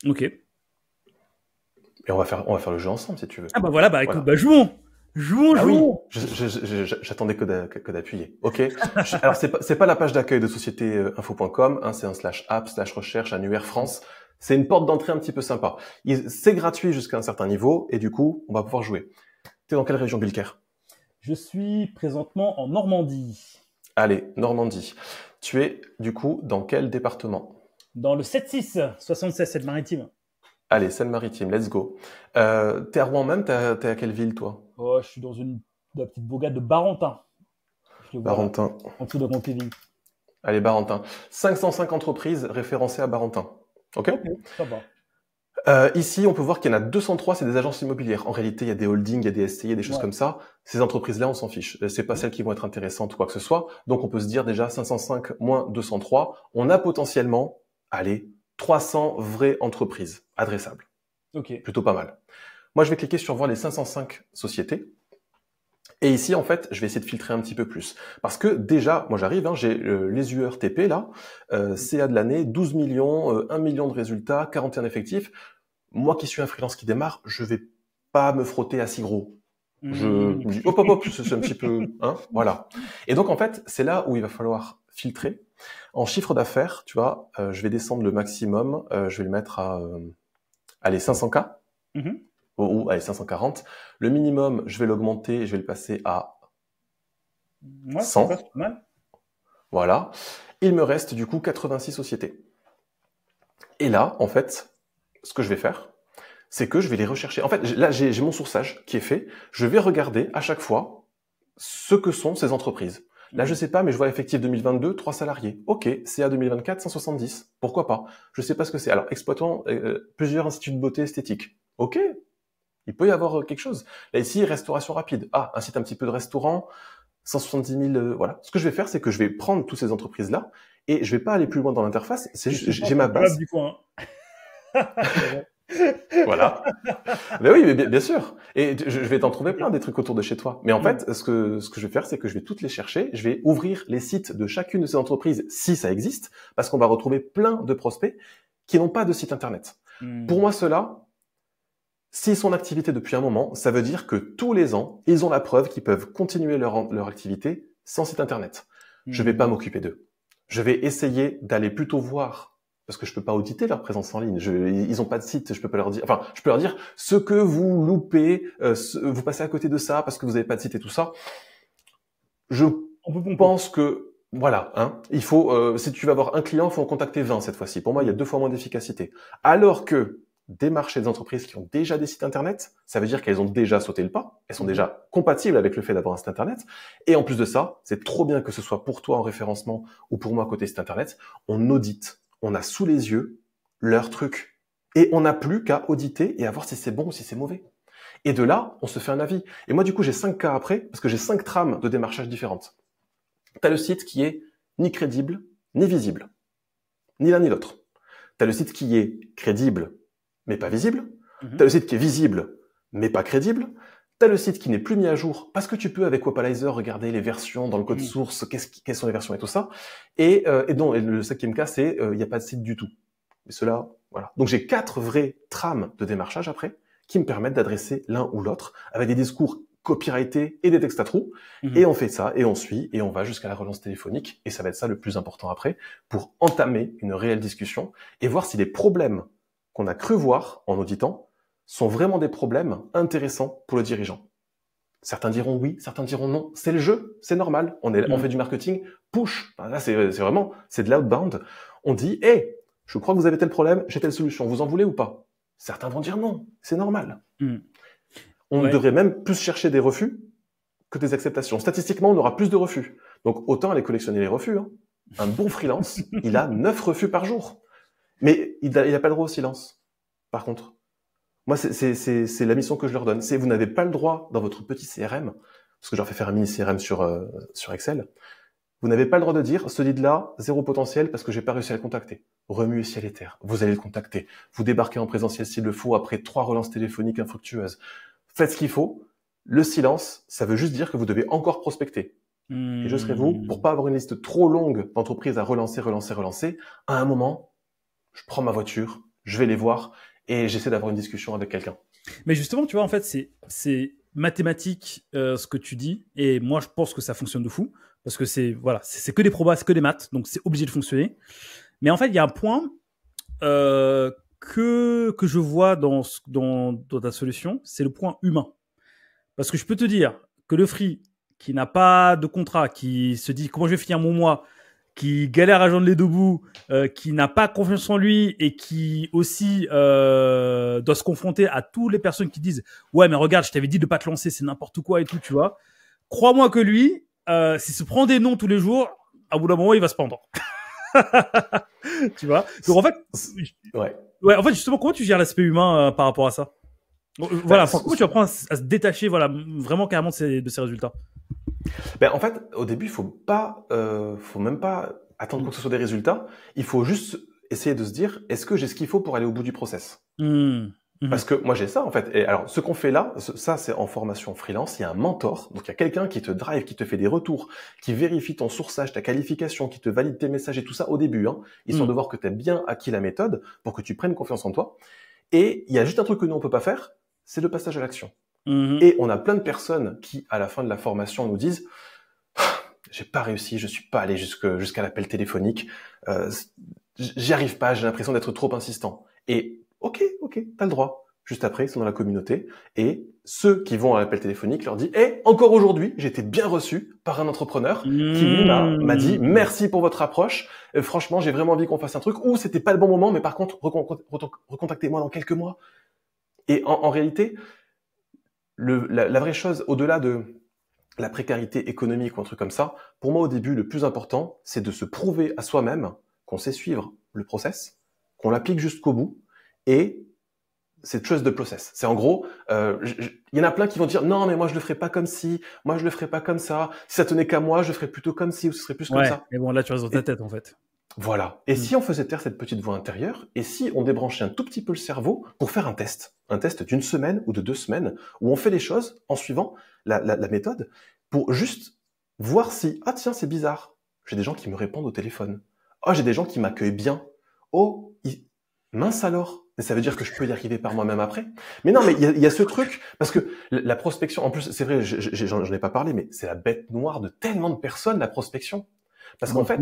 Ok. Et on va faire le jeu ensemble si tu veux. Ah bah voilà, écoute, jouons. Jouons. Oui. J'attendais que d'appuyer. Ok. Alors c'est pas la page d'accueil de sociétéinfo.com, hein, c'est un /app/recherche annuaire France. C'est une porte d'entrée un petit peu sympa. C'est gratuit jusqu'à un certain niveau et du coup, on va pouvoir jouer. T'es dans quelle région, Bilker? Je suis présentement en Normandie. Allez, Normandie. Tu es du coup dans quel département? Dans le 7-6, 76, Seine-Maritime. Allez, Seine-Maritime, let's go. T'es à Rouen même? T'es à quelle ville, toi? Je suis dans la petite bourgade de Barentin. Barentin. En dessous de Montéville. Allez, Barentin. 505 entreprises référencées à Barentin. Ok, ça va. Ici, on peut voir qu'il y en a 203, c'est des agences immobilières. En réalité, il y a des holdings, il y a des SCI, des choses comme ça. Ces entreprises-là, on s'en fiche. C'est pas celles qui vont être intéressantes ou quoi que ce soit. Donc, on peut se dire déjà 505 moins 203. On a potentiellement, 300 vraies entreprises adressables. Ok. Plutôt pas mal. Moi, je vais cliquer sur voir les 505 sociétés. Et ici, en fait, je vais essayer de filtrer un petit peu plus. Parce que déjà, moi j'arrive, j'ai les URTP là, CA de l'année, 12 millions, 1 million de résultats, 41 effectifs. Moi qui suis un freelance qui démarre, je vais pas me frotter à si gros. Je me dis, hop, c'est un petit peu, voilà. Et donc, en fait, c'est là où il va falloir filtré. En chiffre d'affaires, tu vois, je vais descendre le maximum, je vais le mettre à, allez, 500K, ou allez, 540. Le minimum, je vais l'augmenter, je vais le passer à 100. C'est pas mal. Voilà. Il me reste du coup 86 sociétés. Et là, en fait, ce que je vais faire, c'est que je vais les rechercher. En fait, là, j'ai mon sourçage qui est fait. Je vais regarder à chaque fois ce que sont ces entreprises. Là, je sais pas, mais je vois effectif 2022, 3 salariés. Ok, CA 2024, 170. Pourquoi pas? Je sais pas ce que c'est. Alors, exploitons plusieurs instituts de beauté esthétique. Ok, il peut y avoir quelque chose. Là, ici, restauration rapide. Ah, un site un petit peu de restaurant, 170 000, voilà. Ce que je vais faire, c'est que je vais prendre toutes ces entreprises-là et je vais pas aller plus loin dans l'interface. C'est juste, j'ai ma base. Du coup, hein. Voilà. Mais oui, mais bien sûr. Et je vais t'en trouver plein des trucs autour de chez toi. Mais en fait, ce que je vais faire, c'est que je vais toutes les chercher. Je vais ouvrir les sites de chacune de ces entreprises, si ça existe, parce qu'on va retrouver plein de prospects qui n'ont pas de site internet. Pour moi, ceux-là, s'ils sont en activité depuis un moment, ça veut dire que tous les ans, ils ont la preuve qu'ils peuvent continuer leur activité sans site internet. Je vais pas m'occuper d'eux. Je vais essayer d'aller plutôt voir, parce que je peux pas auditer leur présence en ligne. Ils ont pas de site, je peux pas leur dire. Enfin, je peux leur dire ce que vous loupez, vous passez à côté de ça parce que vous avez pas de site et tout ça. Je pense que voilà, hein, il faut. Si tu vas avoir un client, il faut en contacter 20 cette fois-ci. Pour moi, il y a 2 fois moins d'efficacité. Alors que démarcher des entreprises qui ont déjà des sites internet, ça veut dire qu'elles ont déjà sauté le pas, elles sont déjà compatibles avec le fait d'avoir un site internet, et en plus de ça, c'est trop bien que ce soit pour toi en référencement ou pour moi côté site internet, on audite, on a sous les yeux leur truc, et on n'a plus qu'à auditer et à voir si c'est bon ou si c'est mauvais. Et de là, on se fait un avis. Et moi du coup, j'ai 5 cas après, parce que j'ai 5 trames de démarchage différentes. T'as le site qui est ni crédible, ni visible, ni l'un ni l'autre. T'as le site qui est crédible, mais pas visible. T'as le site qui est visible, mais pas crédible. T'as le site qui n'est plus mis à jour, parce que tu peux, avec Wapalizer, regarder les versions dans le code source, quelles sont les versions et tout ça. Et le 5e cas, c'est il n'y a pas de site du tout. Mais cela, voilà. Donc j'ai 4 vraies trames de démarchage après, qui me permettent d'adresser l'un ou l'autre, avec des discours copyrightés et des textes à trous. Et on fait ça, et on suit, et on va jusqu'à la relance téléphonique. Et ça va être ça le plus important après, pour entamer une réelle discussion, et voir si les problèmes qu'on a cru voir en auditant sont vraiment des problèmes intéressants pour le dirigeant. Certains diront oui, certains diront non. C'est le jeu, c'est normal. On fait du marketing push. Là, c'est vraiment, c'est de l'outbound. On dit, hey, je crois que vous avez tel problème, j'ai telle solution. Vous en voulez ou pas? Certains vont dire non, c'est normal. On devrait même plus chercher des refus que des acceptations. Statistiquement, on aura plus de refus. Donc, autant aller collectionner les refus. Hein. Un bon freelance, il a 9 refus par jour. Mais il a pas le droit au silence. Par contre, moi, c'est la mission que je leur donne. C'est vous n'avez pas le droit dans votre petit CRM, parce que je leur fais faire un mini CRM sur Excel. Vous n'avez pas le droit de dire ce lead-là, 0 potentiel parce que j'ai pas réussi à le contacter. Remuez ciel et terre. Vous allez le contacter. Vous débarquez en présentiel s'il le faut après 3 relances téléphoniques infructueuses. Faites ce qu'il faut. Le silence, ça veut juste dire que vous devez encore prospecter. Et je serai vous, pour pas avoir une liste trop longue d'entreprises à relancer, à un moment, je prends ma voiture, je vais les voir et j'essaie d'avoir une discussion avec quelqu'un. Mais justement, tu vois, en fait, c'est mathématique ce que tu dis, et moi, je pense que ça fonctionne de fou, parce que c'est que des probas, c'est que des maths, donc c'est obligé de fonctionner. Mais en fait, il y a un point que je vois dans ta solution, c'est le point humain. Parce que je peux te dire que le free qui n'a pas de contrat, qui se dit comment je vais finir mon mois, qui galère à joindre les deux bouts, qui n'a pas confiance en lui et qui aussi doit se confronter à toutes les personnes qui disent « Ouais, mais regarde, je t'avais dit de pas te lancer, c'est n'importe quoi et tout, tu vois. » Crois-moi que lui, s'il se prend des noms tous les jours, à bout d'un moment, il va se pendre. Tu vois. Donc en fait, en fait, justement, comment tu gères l'aspect humain par rapport à ça? Voilà, comment tu apprends à se détacher, voilà, vraiment carrément de ces résultats? En fait, au début, faut même pas attendre que ce soit des résultats. Il faut juste essayer de se dire, est-ce que j'ai ce qu'il faut pour aller au bout du process? Parce que moi, j'ai ça, en fait. Et alors, ce qu'on fait là, ça, c'est en formation freelance. Il y a un mentor. Donc, il y a quelqu'un qui te drive, qui te fait des retours, qui vérifie ton sourçage, ta qualification, qui te valide tes messages et tout ça au début, hein, histoire de voir que tu as bien acquis la méthode pour que tu prennes confiance en toi. Et il y a juste un truc que nous, on peut pas faire, c'est le passage à l'action. Et on a plein de personnes qui, à la fin de la formation, nous disent j'ai pas réussi, je suis pas allé jusqu'à l'appel téléphonique, j'y arrive pas, j'ai l'impression d'être trop insistant. Et ok, t'as le droit. Juste après, ils sont dans la communauté, et ceux qui vont à l'appel téléphonique leur disent encore aujourd'hui, j'ai été bien reçu par un entrepreneur qui lui m'a dit merci pour votre approche. Franchement, j'ai vraiment envie qu'on fasse un truc. Ou c'était pas le bon moment, mais par contre, recontactez-moi dans quelques mois. Et en réalité, la vraie chose, au-delà de la précarité économique ou un truc comme ça, pour moi, au début, le plus important, c'est de se prouver à soi-même qu'on sait suivre le process, qu'on l'applique jusqu'au bout, et c'est trust the process. C'est en gros, il y en a plein qui vont dire non mais moi je le ferai pas comme si, moi je le ferai pas comme ça. Si ça tenait qu'à moi, je le ferais plutôt comme si, ou ce serait plus comme ça. Mais bon, là tu restes dans ta tête en fait. Voilà. Et si on faisait taire cette petite voix intérieure, et si on débranchait un tout petit peu le cerveau pour faire un test d'une semaine ou de 2 semaines, où on fait les choses en suivant la méthode, pour juste voir si tiens c'est bizarre, j'ai des gens qui me répondent au téléphone, j'ai des gens qui m'accueillent bien, mince alors. Mais ça veut dire que je peux y arriver par moi-même après. Mais non, mais il y a ce truc, parce que la prospection, en plus, c'est vrai, j'en ai pas parlé, mais c'est la bête noire de tellement de personnes, la prospection. Parce qu'en fait,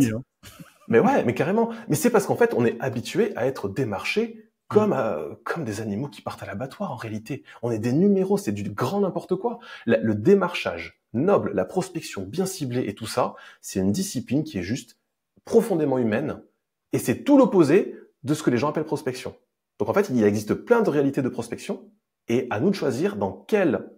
mais ouais, mais carrément. Mais c'est parce qu'en fait, on est habitué à être démarché comme des animaux qui partent à l'abattoir, en réalité. On est des numéros, c'est du grand n'importe quoi. Le démarchage noble, la prospection bien ciblée et tout ça, c'est une discipline qui est juste profondément humaine, et c'est tout l'opposé de ce que les gens appellent prospection. Donc en fait, il existe plein de réalités de prospection, et à nous de choisir dans quelle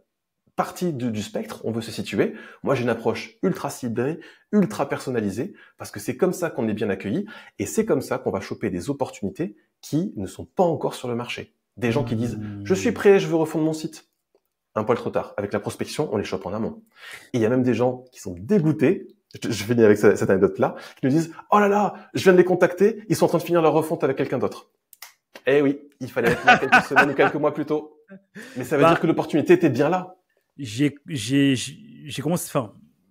partie du spectre on veut se situer. Moi, j'ai une approche ultra ciblée, ultra personnalisée, parce que c'est comme ça qu'on est bien accueilli, et c'est comme ça qu'on va choper des opportunités qui ne sont pas encore sur le marché. Des gens qui disent « Je suis prêt, je veux refondre mon site ». Un poil trop tard. Avec la prospection, on les chope en amont. Et il y a même des gens qui sont dégoûtés, je finis avec cette anecdote-là, qui nous disent « Oh là là, je viens de les contacter, ils sont en train de finir leur refonte avec quelqu'un d'autre ». Eh oui, il fallait être là quelques semaines ou quelques mois plus tôt. Mais ça veut dire que l'opportunité était bien là. J'ai commencé,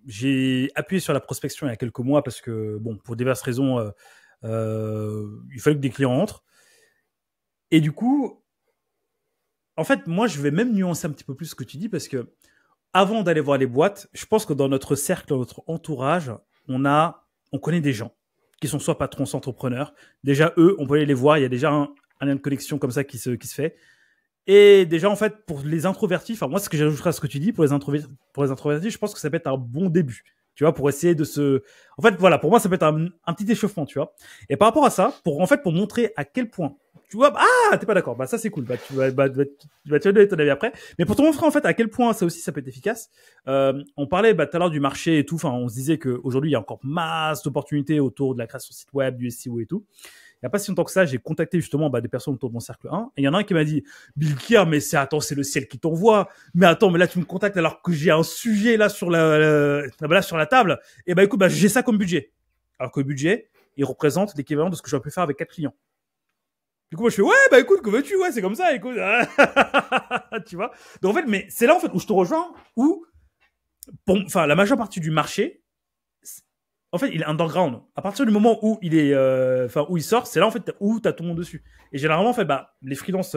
j'ai appuyé sur la prospection il y a quelques mois parce que, bon, pour diverses raisons, il fallait que des clients entrent. Et du coup, en fait, moi, je vais même nuancer un petit peu plus ce que tu dis parce que avant d'aller voir les boîtes, je pense que dans notre cercle, dans notre entourage, on connaît des gens qui sont soit patrons, soit entrepreneurs. Déjà, eux, on peut aller les voir. Il y a déjà un lien de connexion comme ça qui se fait. Et déjà, en fait, pour les introvertis, moi, ce que j'ajouterais à ce que tu dis, pour les introvertis, je pense que ça peut être un bon début, tu vois, pour essayer en fait, voilà, pour moi, ça peut être un petit échauffement, tu vois. Et par rapport à ça, pour montrer à quel point, tu vois, t'es pas d'accord, ça, c'est cool, tu vas donner ton avis après. Mais pour te montrer, en fait, à quel point ça peut être efficace, on parlait, tout à l'heure du marché et tout, on se disait qu'aujourd'hui, il y a encore masse d'opportunités autour de la création de site web, du SEO et tout. Il n'y a pas si longtemps que ça, j'ai contacté justement des personnes autour de mon cercle 1. Et il y en a un qui m'a dit « Bill Kier, mais c'est le ciel qui t'envoie. Mais attends, mais là, tu me contactes alors que j'ai un sujet là sur la table. Et écoute, j'ai ça comme budget. » Alors que le budget, il représente l'équivalent de ce que j'aurais pu faire avec 4 clients. Du coup, moi, je fais « Ouais, écoute, que veux-tu? Ouais, c'est comme ça, écoute. » Tu vois? Donc en fait, mais c'est là en fait où je te rejoins, où la majeure partie du marché, en fait, il est underground. À partir du moment où il est, où il sort, c'est là en fait où t'as tout le monde dessus. Et généralement, en fait, les freelances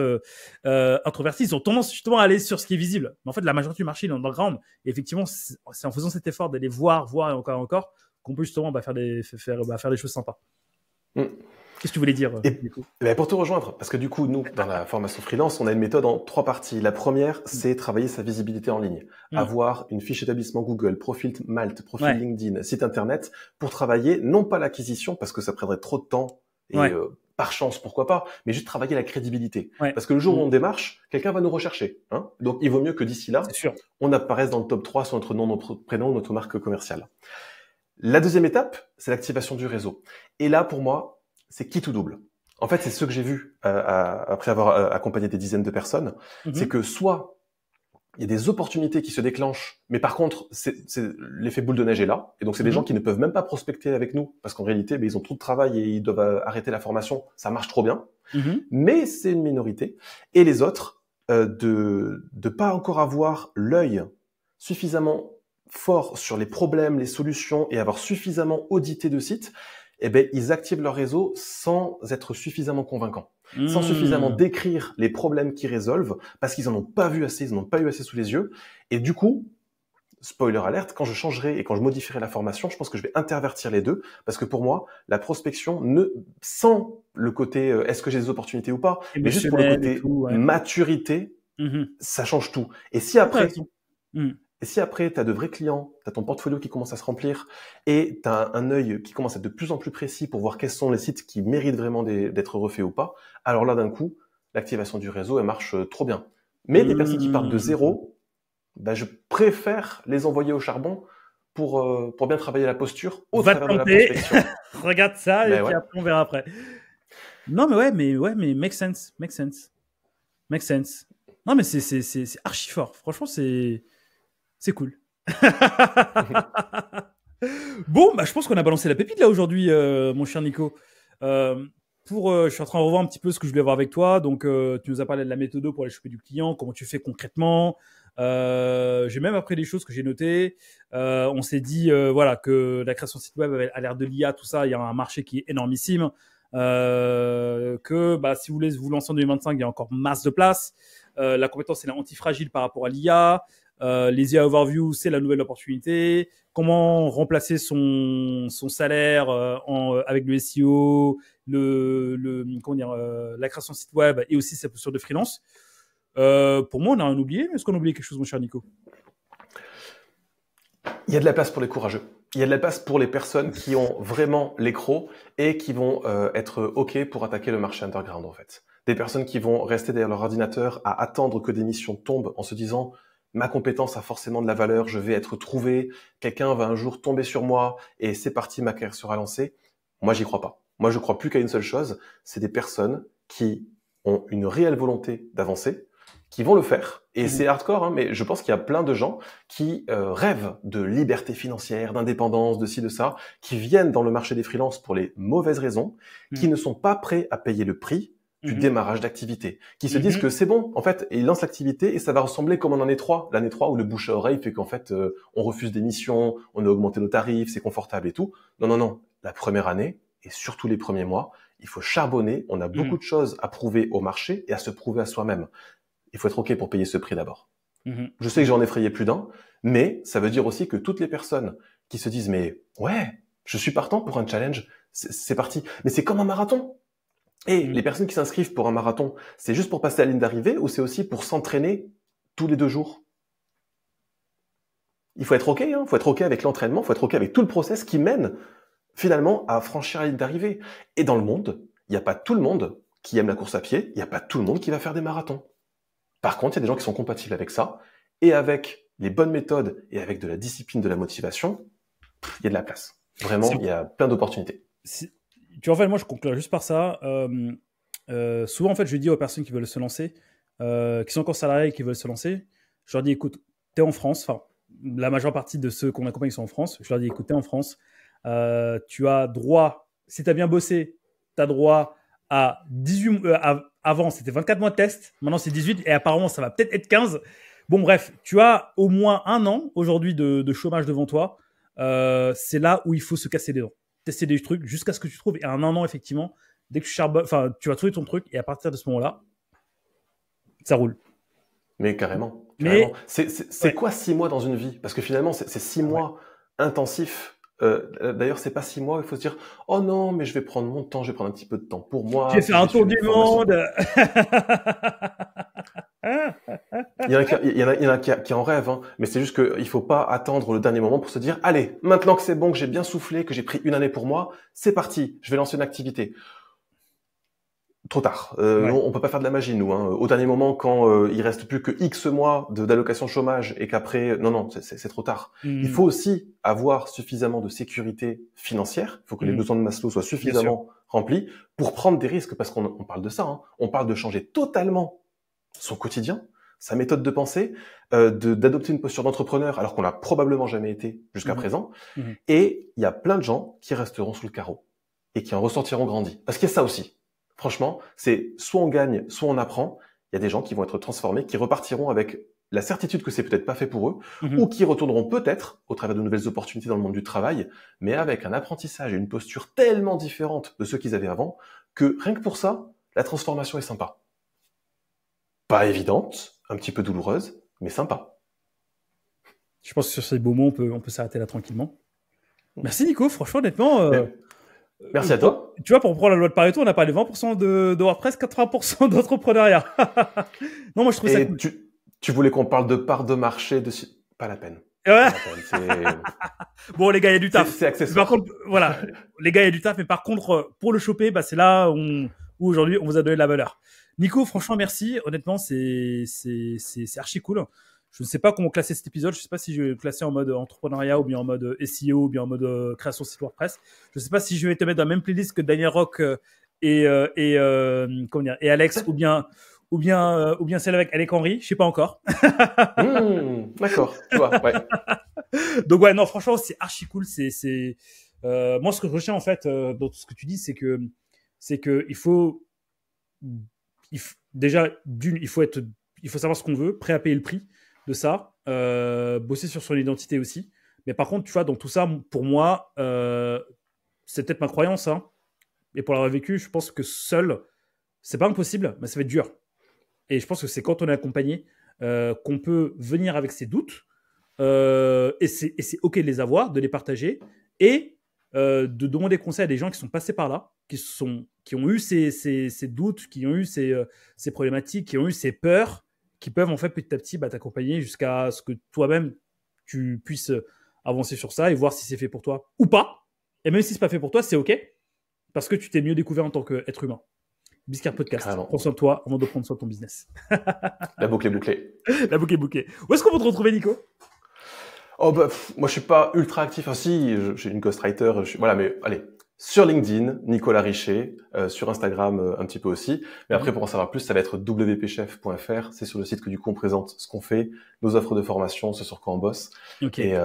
introvertis, ils ont tendance justement à aller sur ce qui est visible. Mais en fait, la majorité du marché il est underground. Et effectivement, c'est en faisant cet effort d'aller voir et encore, qu'on peut justement faire des choses sympas. Qu'est-ce que tu voulais dire du coup ? Pour te rejoindre, parce que du coup, nous, dans la formation freelance, on a une méthode en 3 parties. La première, c'est travailler sa visibilité en ligne. Avoir une fiche établissement Google, profil Malte, profil LinkedIn, site internet, pour travailler, non pas l'acquisition, parce que ça prendrait trop de temps, et par chance, pourquoi pas, mais juste travailler la crédibilité. Parce que le jour où on démarche, quelqu'un va nous rechercher. Donc, il vaut mieux que d'ici là, on apparaisse dans le top 3 sur notre nom, notre prénom, notre marque commerciale. La deuxième étape, c'est l'activation du réseau. Et là, pour moi, c'est qui tout double. En fait, c'est ce que j'ai vu après avoir accompagné des dizaines de personnes. C'est que soit il y a des opportunités qui se déclenchent, mais par contre, c'est l'effet boule de neige est là. Et donc, c'est des gens qui ne peuvent même pas prospecter avec nous parce qu'en réalité, ils ont trop de travail et ils doivent arrêter la formation. Ça marche trop bien. Mais c'est une minorité. Et les autres, de pas encore avoir l'œil suffisamment fort sur les problèmes, les solutions et avoir suffisamment audité de sites, ils activent leur réseau sans être suffisamment convaincants, sans suffisamment décrire les problèmes qu'ils résolvent, parce qu'ils en ont pas vu assez, ils en ont pas eu assez sous les yeux, et du coup, spoiler alerte, quand je changerai et quand je modifierai la formation, je pense que je vais intervertir les deux, parce que pour moi, la prospection, sans le côté est-ce que j'ai des opportunités ou pas, mais juste pour le Émotionnel et côté tout, ouais. maturité, ça change tout. Et si T'as après, raison. Mhm. tu as de vrais clients, tu as ton portfolio qui commence à se remplir, et tu as un œil qui commence à être de plus en plus précis pour voir quels sont les sites qui méritent vraiment d'être refaits ou pas, alors là, d'un coup, l'activation du réseau, elle marche trop bien. Mais des personnes qui partent de zéro, bah, je préfère les envoyer au charbon pour bien travailler la posture au Va te travers de la planter. prospection. Regarde ça, et Mais puis ouais. après, on verra après. Non, mais make sense. Non, mais c'est archi fort. Franchement, c'est cool. Bon, bah, je pense qu'on a balancé la pépite là aujourd'hui, mon cher Nico. Je suis en train de revoir un petit peu ce que je voulais voir avec toi. Donc, tu nous as parlé de la méthode pour aller choper du client, comment tu fais concrètement. J'ai même appris des choses que j'ai notées. On s'est dit, voilà, que la création de site web a l'air de l'IA, tout ça, il y a un marché qui est énormissime. Que si vous voulez vous lancer en 2025, il y a encore masse de place. La compétence c'est antifragile par rapport à l'IA. Les IA overview, c'est la nouvelle opportunité. Comment remplacer son salaire avec le SEO, la création de site web et aussi sa posture de freelance. Pour moi, on n'a rien oublié. Est-ce qu'on a oublié quelque chose, mon cher Nico? Il y a de la place pour les courageux. Il y a de la place pour les personnes qui ont vraiment les crocs et qui vont être OK pour attaquer le marché underground, en fait. Des personnes qui vont rester derrière leur ordinateur à attendre que des missions tombent en se disant ma compétence a forcément de la valeur, je vais être trouvé, quelqu'un va un jour tomber sur moi et c'est parti, ma carrière sera lancée. Moi, j'y crois pas. Moi, je crois plus qu'à une seule chose, c'est des personnes qui ont une réelle volonté d'avancer, qui vont le faire. Et c'est hardcore, hein, mais je pense qu'il y a plein de gens qui rêvent de liberté financière, d'indépendance, de ci, de ça, qui viennent dans le marché des freelances pour les mauvaises raisons, qui ne sont pas prêts à payer le prix du démarrage d'activité, qui se disent que c'est bon, en fait, ils lancent l'activité et ça va ressembler comme en année 3, l'année 3 où le bouche à oreille fait qu'en fait, on refuse des missions, on a augmenté nos tarifs, c'est confortable et tout. Non. La première année, et surtout les premiers mois, il faut charbonner, on a beaucoup de choses à prouver au marché et à se prouver à soi-même. Il faut être OK pour payer ce prix d'abord. Je sais que j'en ai effrayé plus d'un, mais ça veut dire aussi que toutes les personnes qui se disent « mais ouais, je suis partant pour un challenge, c'est parti ». Mais c'est comme un marathon. Et les personnes qui s'inscrivent pour un marathon, c'est juste pour passer la ligne d'arrivée ou c'est aussi pour s'entraîner tous les 2 jours? Il faut être OK, hein. Il faut être OK avec l'entraînement, il faut être OK avec tout le process qui mène finalement à franchir la ligne d'arrivée. Et dans le monde, il n'y a pas tout le monde qui aime la course à pied, il n'y a pas tout le monde qui va faire des marathons. Par contre, il y a des gens qui sont compatibles avec ça, et avec les bonnes méthodes et avec de la discipline, de la motivation, il y a de la place. Vraiment, il y a plein d'opportunités. Tu vois, en fait, moi, je conclue juste par ça. Souvent, en fait, je dis aux personnes qui veulent se lancer, qui sont encore salariés et qui veulent se lancer, je leur dis, écoute, t'es en France, enfin, la majeure partie de ceux qu'on accompagne sont en France, je leur dis, écoute, t'es en France, tu as droit, si t'as bien bossé, t'as droit à 18 avant, c'était 24 mois de test, maintenant c'est 18, et apparemment, ça va peut-être être 15. Bon, bref, tu as au moins 1 an aujourd'hui de chômage devant toi. C'est là où il faut se casser les dents. Tester des trucs jusqu'à ce que tu trouves. Et en 1 an, effectivement, dès que tu charbonnes, enfin, tu vas trouver ton truc et à partir de ce moment-là, ça roule. Mais carrément. Mais c'est quoi 6 mois dans une vie? Parce que finalement, c'est 6 mois intensifs. D'ailleurs, c'est pas 6 mois, il faut se dire, oh non, mais je vais prendre mon temps, je vais prendre un petit peu de temps pour moi. Je vais faire un tour du monde. Il y en a qui en rêvent, hein, mais c'est juste qu'il faut pas attendre le dernier moment pour se dire, allez, maintenant que c'est bon, que j'ai bien soufflé, que j'ai pris 1 année pour moi, c'est parti, je vais lancer une activité. Trop tard. On peut pas faire de la magie, nous. Hein. Au dernier moment, quand il reste plus que X mois d'allocation chômage et qu'après, non, c'est trop tard. Il faut aussi avoir suffisamment de sécurité financière. Il faut que les besoins de Maslow soient suffisamment remplis pour prendre des risques, parce qu'on parle de ça. Hein. On parle de changer totalement son quotidien, sa méthode de pensée, d'adopter une posture d'entrepreneur alors qu'on l'a probablement jamais été jusqu'à présent. Et il y a plein de gens qui resteront sous le carreau et qui en ressortiront grandis. Parce qu'il y a ça aussi. Franchement, c'est soit on gagne, soit on apprend. Il y a des gens qui vont être transformés, qui repartiront avec la certitude que c'est peut-être pas fait pour eux, ou qui retourneront peut-être au travers de nouvelles opportunités dans le monde du travail, mais avec un apprentissage et une posture tellement différente de ceux qu'ils avaient avant, que rien que pour ça, la transformation est sympa. Pas évidente, un petit peu douloureuse, mais sympa. Je pense que sur ces beaux mots, on peut s'arrêter là tranquillement. Merci Nico, franchement, honnêtement. Merci à toi. Tu vois, pour reprendre la loi de Pareto, on a parlé 20% de WordPress, 80% d'entrepreneuriat. Non, moi je trouve ça cool. Tu voulais qu'on parle de part de marché, pas la peine. Ouais. Pas la peine, bon, les gars, il y a du taf. C'est accessoire. Par contre, voilà, les gars, il y a du taf, mais par contre, pour le choper, bah, c'est là où aujourd'hui, on vous a donné de la valeur. Nico, franchement, merci. Honnêtement, c'est archi cool. Je ne sais pas comment classer cet épisode. Je ne sais pas si je vais le classer en mode entrepreneuriat ou bien en mode SEO ou bien en mode création de site WordPress. Je ne sais pas si je vais te mettre dans la même playlist que Daniel Rock et Alex ou bien celle avec Alec Henry. Je sais pas encore. D'accord. Tu vois, ouais. Donc ouais, non, franchement, c'est archi cool. Moi, ce que je retiens en fait dans tout ce que tu dis, c'est que il faut déjà il faut savoir ce qu'on veut, prêt à payer le prix de ça, bosser sur son identité aussi. Mais par contre, tu vois, dans tout ça, pour moi, c'est peut-être ma croyance, hein, et pour l'avoir vécu, je pense que seul, c'est pas impossible, mais ça va être dur. Et je pense que c'est quand on est accompagné qu'on peut venir avec ses doutes, et c'est OK de les avoir, de les partager, et de demander conseil à des gens qui sont passés par là, qui ont eu ces doutes, qui ont eu ces problématiques, qui ont eu ces peurs, qui peuvent en fait petit à petit t'accompagner jusqu'à ce que toi-même tu puisses avancer sur ça et voir si c'est fait pour toi ou pas. Et même si c'est pas fait pour toi, c'est OK, parce que tu t'es mieux découvert en tant qu'être humain. Biscard Podcast, prends soin de toi avant de prendre soin de ton business. La boucle est bouclée. La boucle est bouclée. Où est-ce qu'on peut te retrouver, Nico ? Oh bah, moi je suis pas ultra actif aussi, j'ai une ghostwriter, voilà, mais allez, sur LinkedIn, Nicolas Richer, sur Instagram un petit peu aussi, mais après pour en savoir plus, ça va être wpchef.fr, c'est sur le site que du coup on présente ce qu'on fait, nos offres de formation, ce sur quoi on bosse, okay.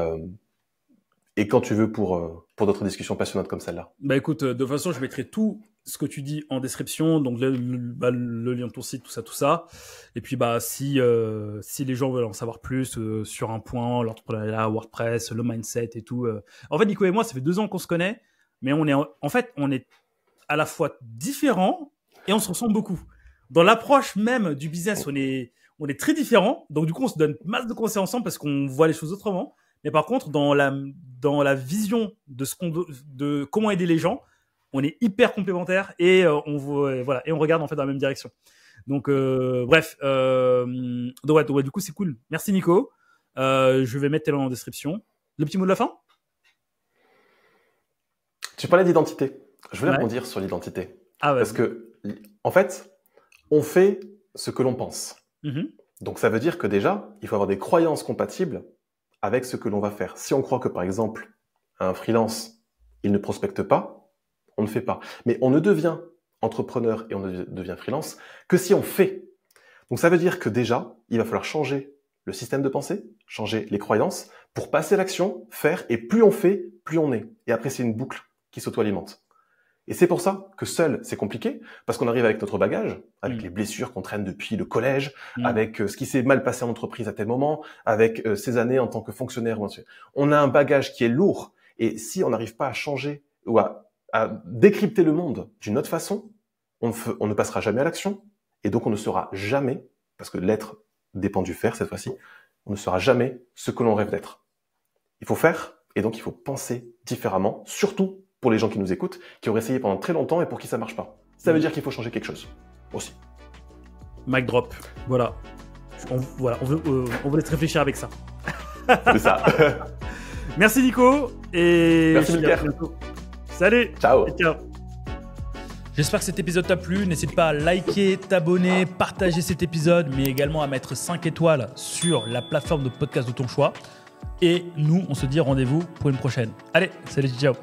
Et quand tu veux pour d'autres discussions passionnantes comme celle-là. Bah écoute, de toute façon je mettrai tout ce que tu dis en description, donc le lien de ton site, tout ça. Et puis bah si les gens veulent en savoir plus sur un point, l'entrepreneuriat, WordPress, le mindset et tout. En fait, Nico et moi, ça fait 2 ans qu'on se connaît, mais on est à la fois différents et on se ressemble beaucoup. Dans l'approche même du business, on est très différents. Donc du coup, on se donne masse de conseils ensemble parce qu'on voit les choses autrement. Mais par contre, dans la vision de comment aider les gens, on est hyper complémentaires et on regarde en fait dans la même direction. Donc bref, du coup c'est cool. Merci Nico. Je vais mettre tes liens en description. Le petit mot de la fin. Tu parlais d'identité. Je voulais rebondir sur l'identité. Ah ouais. Parce que en fait, on fait ce que l'on pense. Mm-hmm. Donc ça veut dire que déjà, il faut avoir des croyances compatibles avec ce que l'on va faire. Si on croit que par exemple un freelance, il ne prospecte pas, on ne fait pas. Mais on ne devient entrepreneur et on ne devient freelance que si on fait. Donc ça veut dire que déjà, il va falloir changer le système de pensée, changer les croyances pour passer à l'action, faire, et plus on fait, plus on est. Et après, c'est une boucle qui s'auto-alimente. Et c'est pour ça que seul, c'est compliqué, parce qu'on arrive avec notre bagage, avec les blessures qu'on traîne depuis le collège, avec ce qui s'est mal passé en entreprise à tel moment, avec ces années en tant que fonctionnaire. On a un bagage qui est lourd, et si on n'arrive pas à changer ou à décrypter le monde d'une autre façon, on ne passera jamais à l'action, et donc on ne sera jamais, parce que l'être dépend du faire cette fois-ci, on ne sera jamais ce que l'on rêve d'être. Il faut faire, et donc il faut penser différemment, surtout pour les gens qui nous écoutent, qui auraient essayé pendant très longtemps et pour qui ça marche pas. Ça veut dire qu'il faut changer quelque chose, aussi. Mic drop, voilà. On veut laisser réfléchir avec ça. C'est ça. Merci Nico, et merci Mickaël. Salut. Ciao. Et ciao. J'espère que cet épisode t'a plu. N'hésite pas à liker, t'abonner, partager cet épisode, mais également à mettre 5 étoiles sur la plateforme de podcast de ton choix. Et nous, on se dit rendez-vous pour une prochaine. Allez, salut, ciao.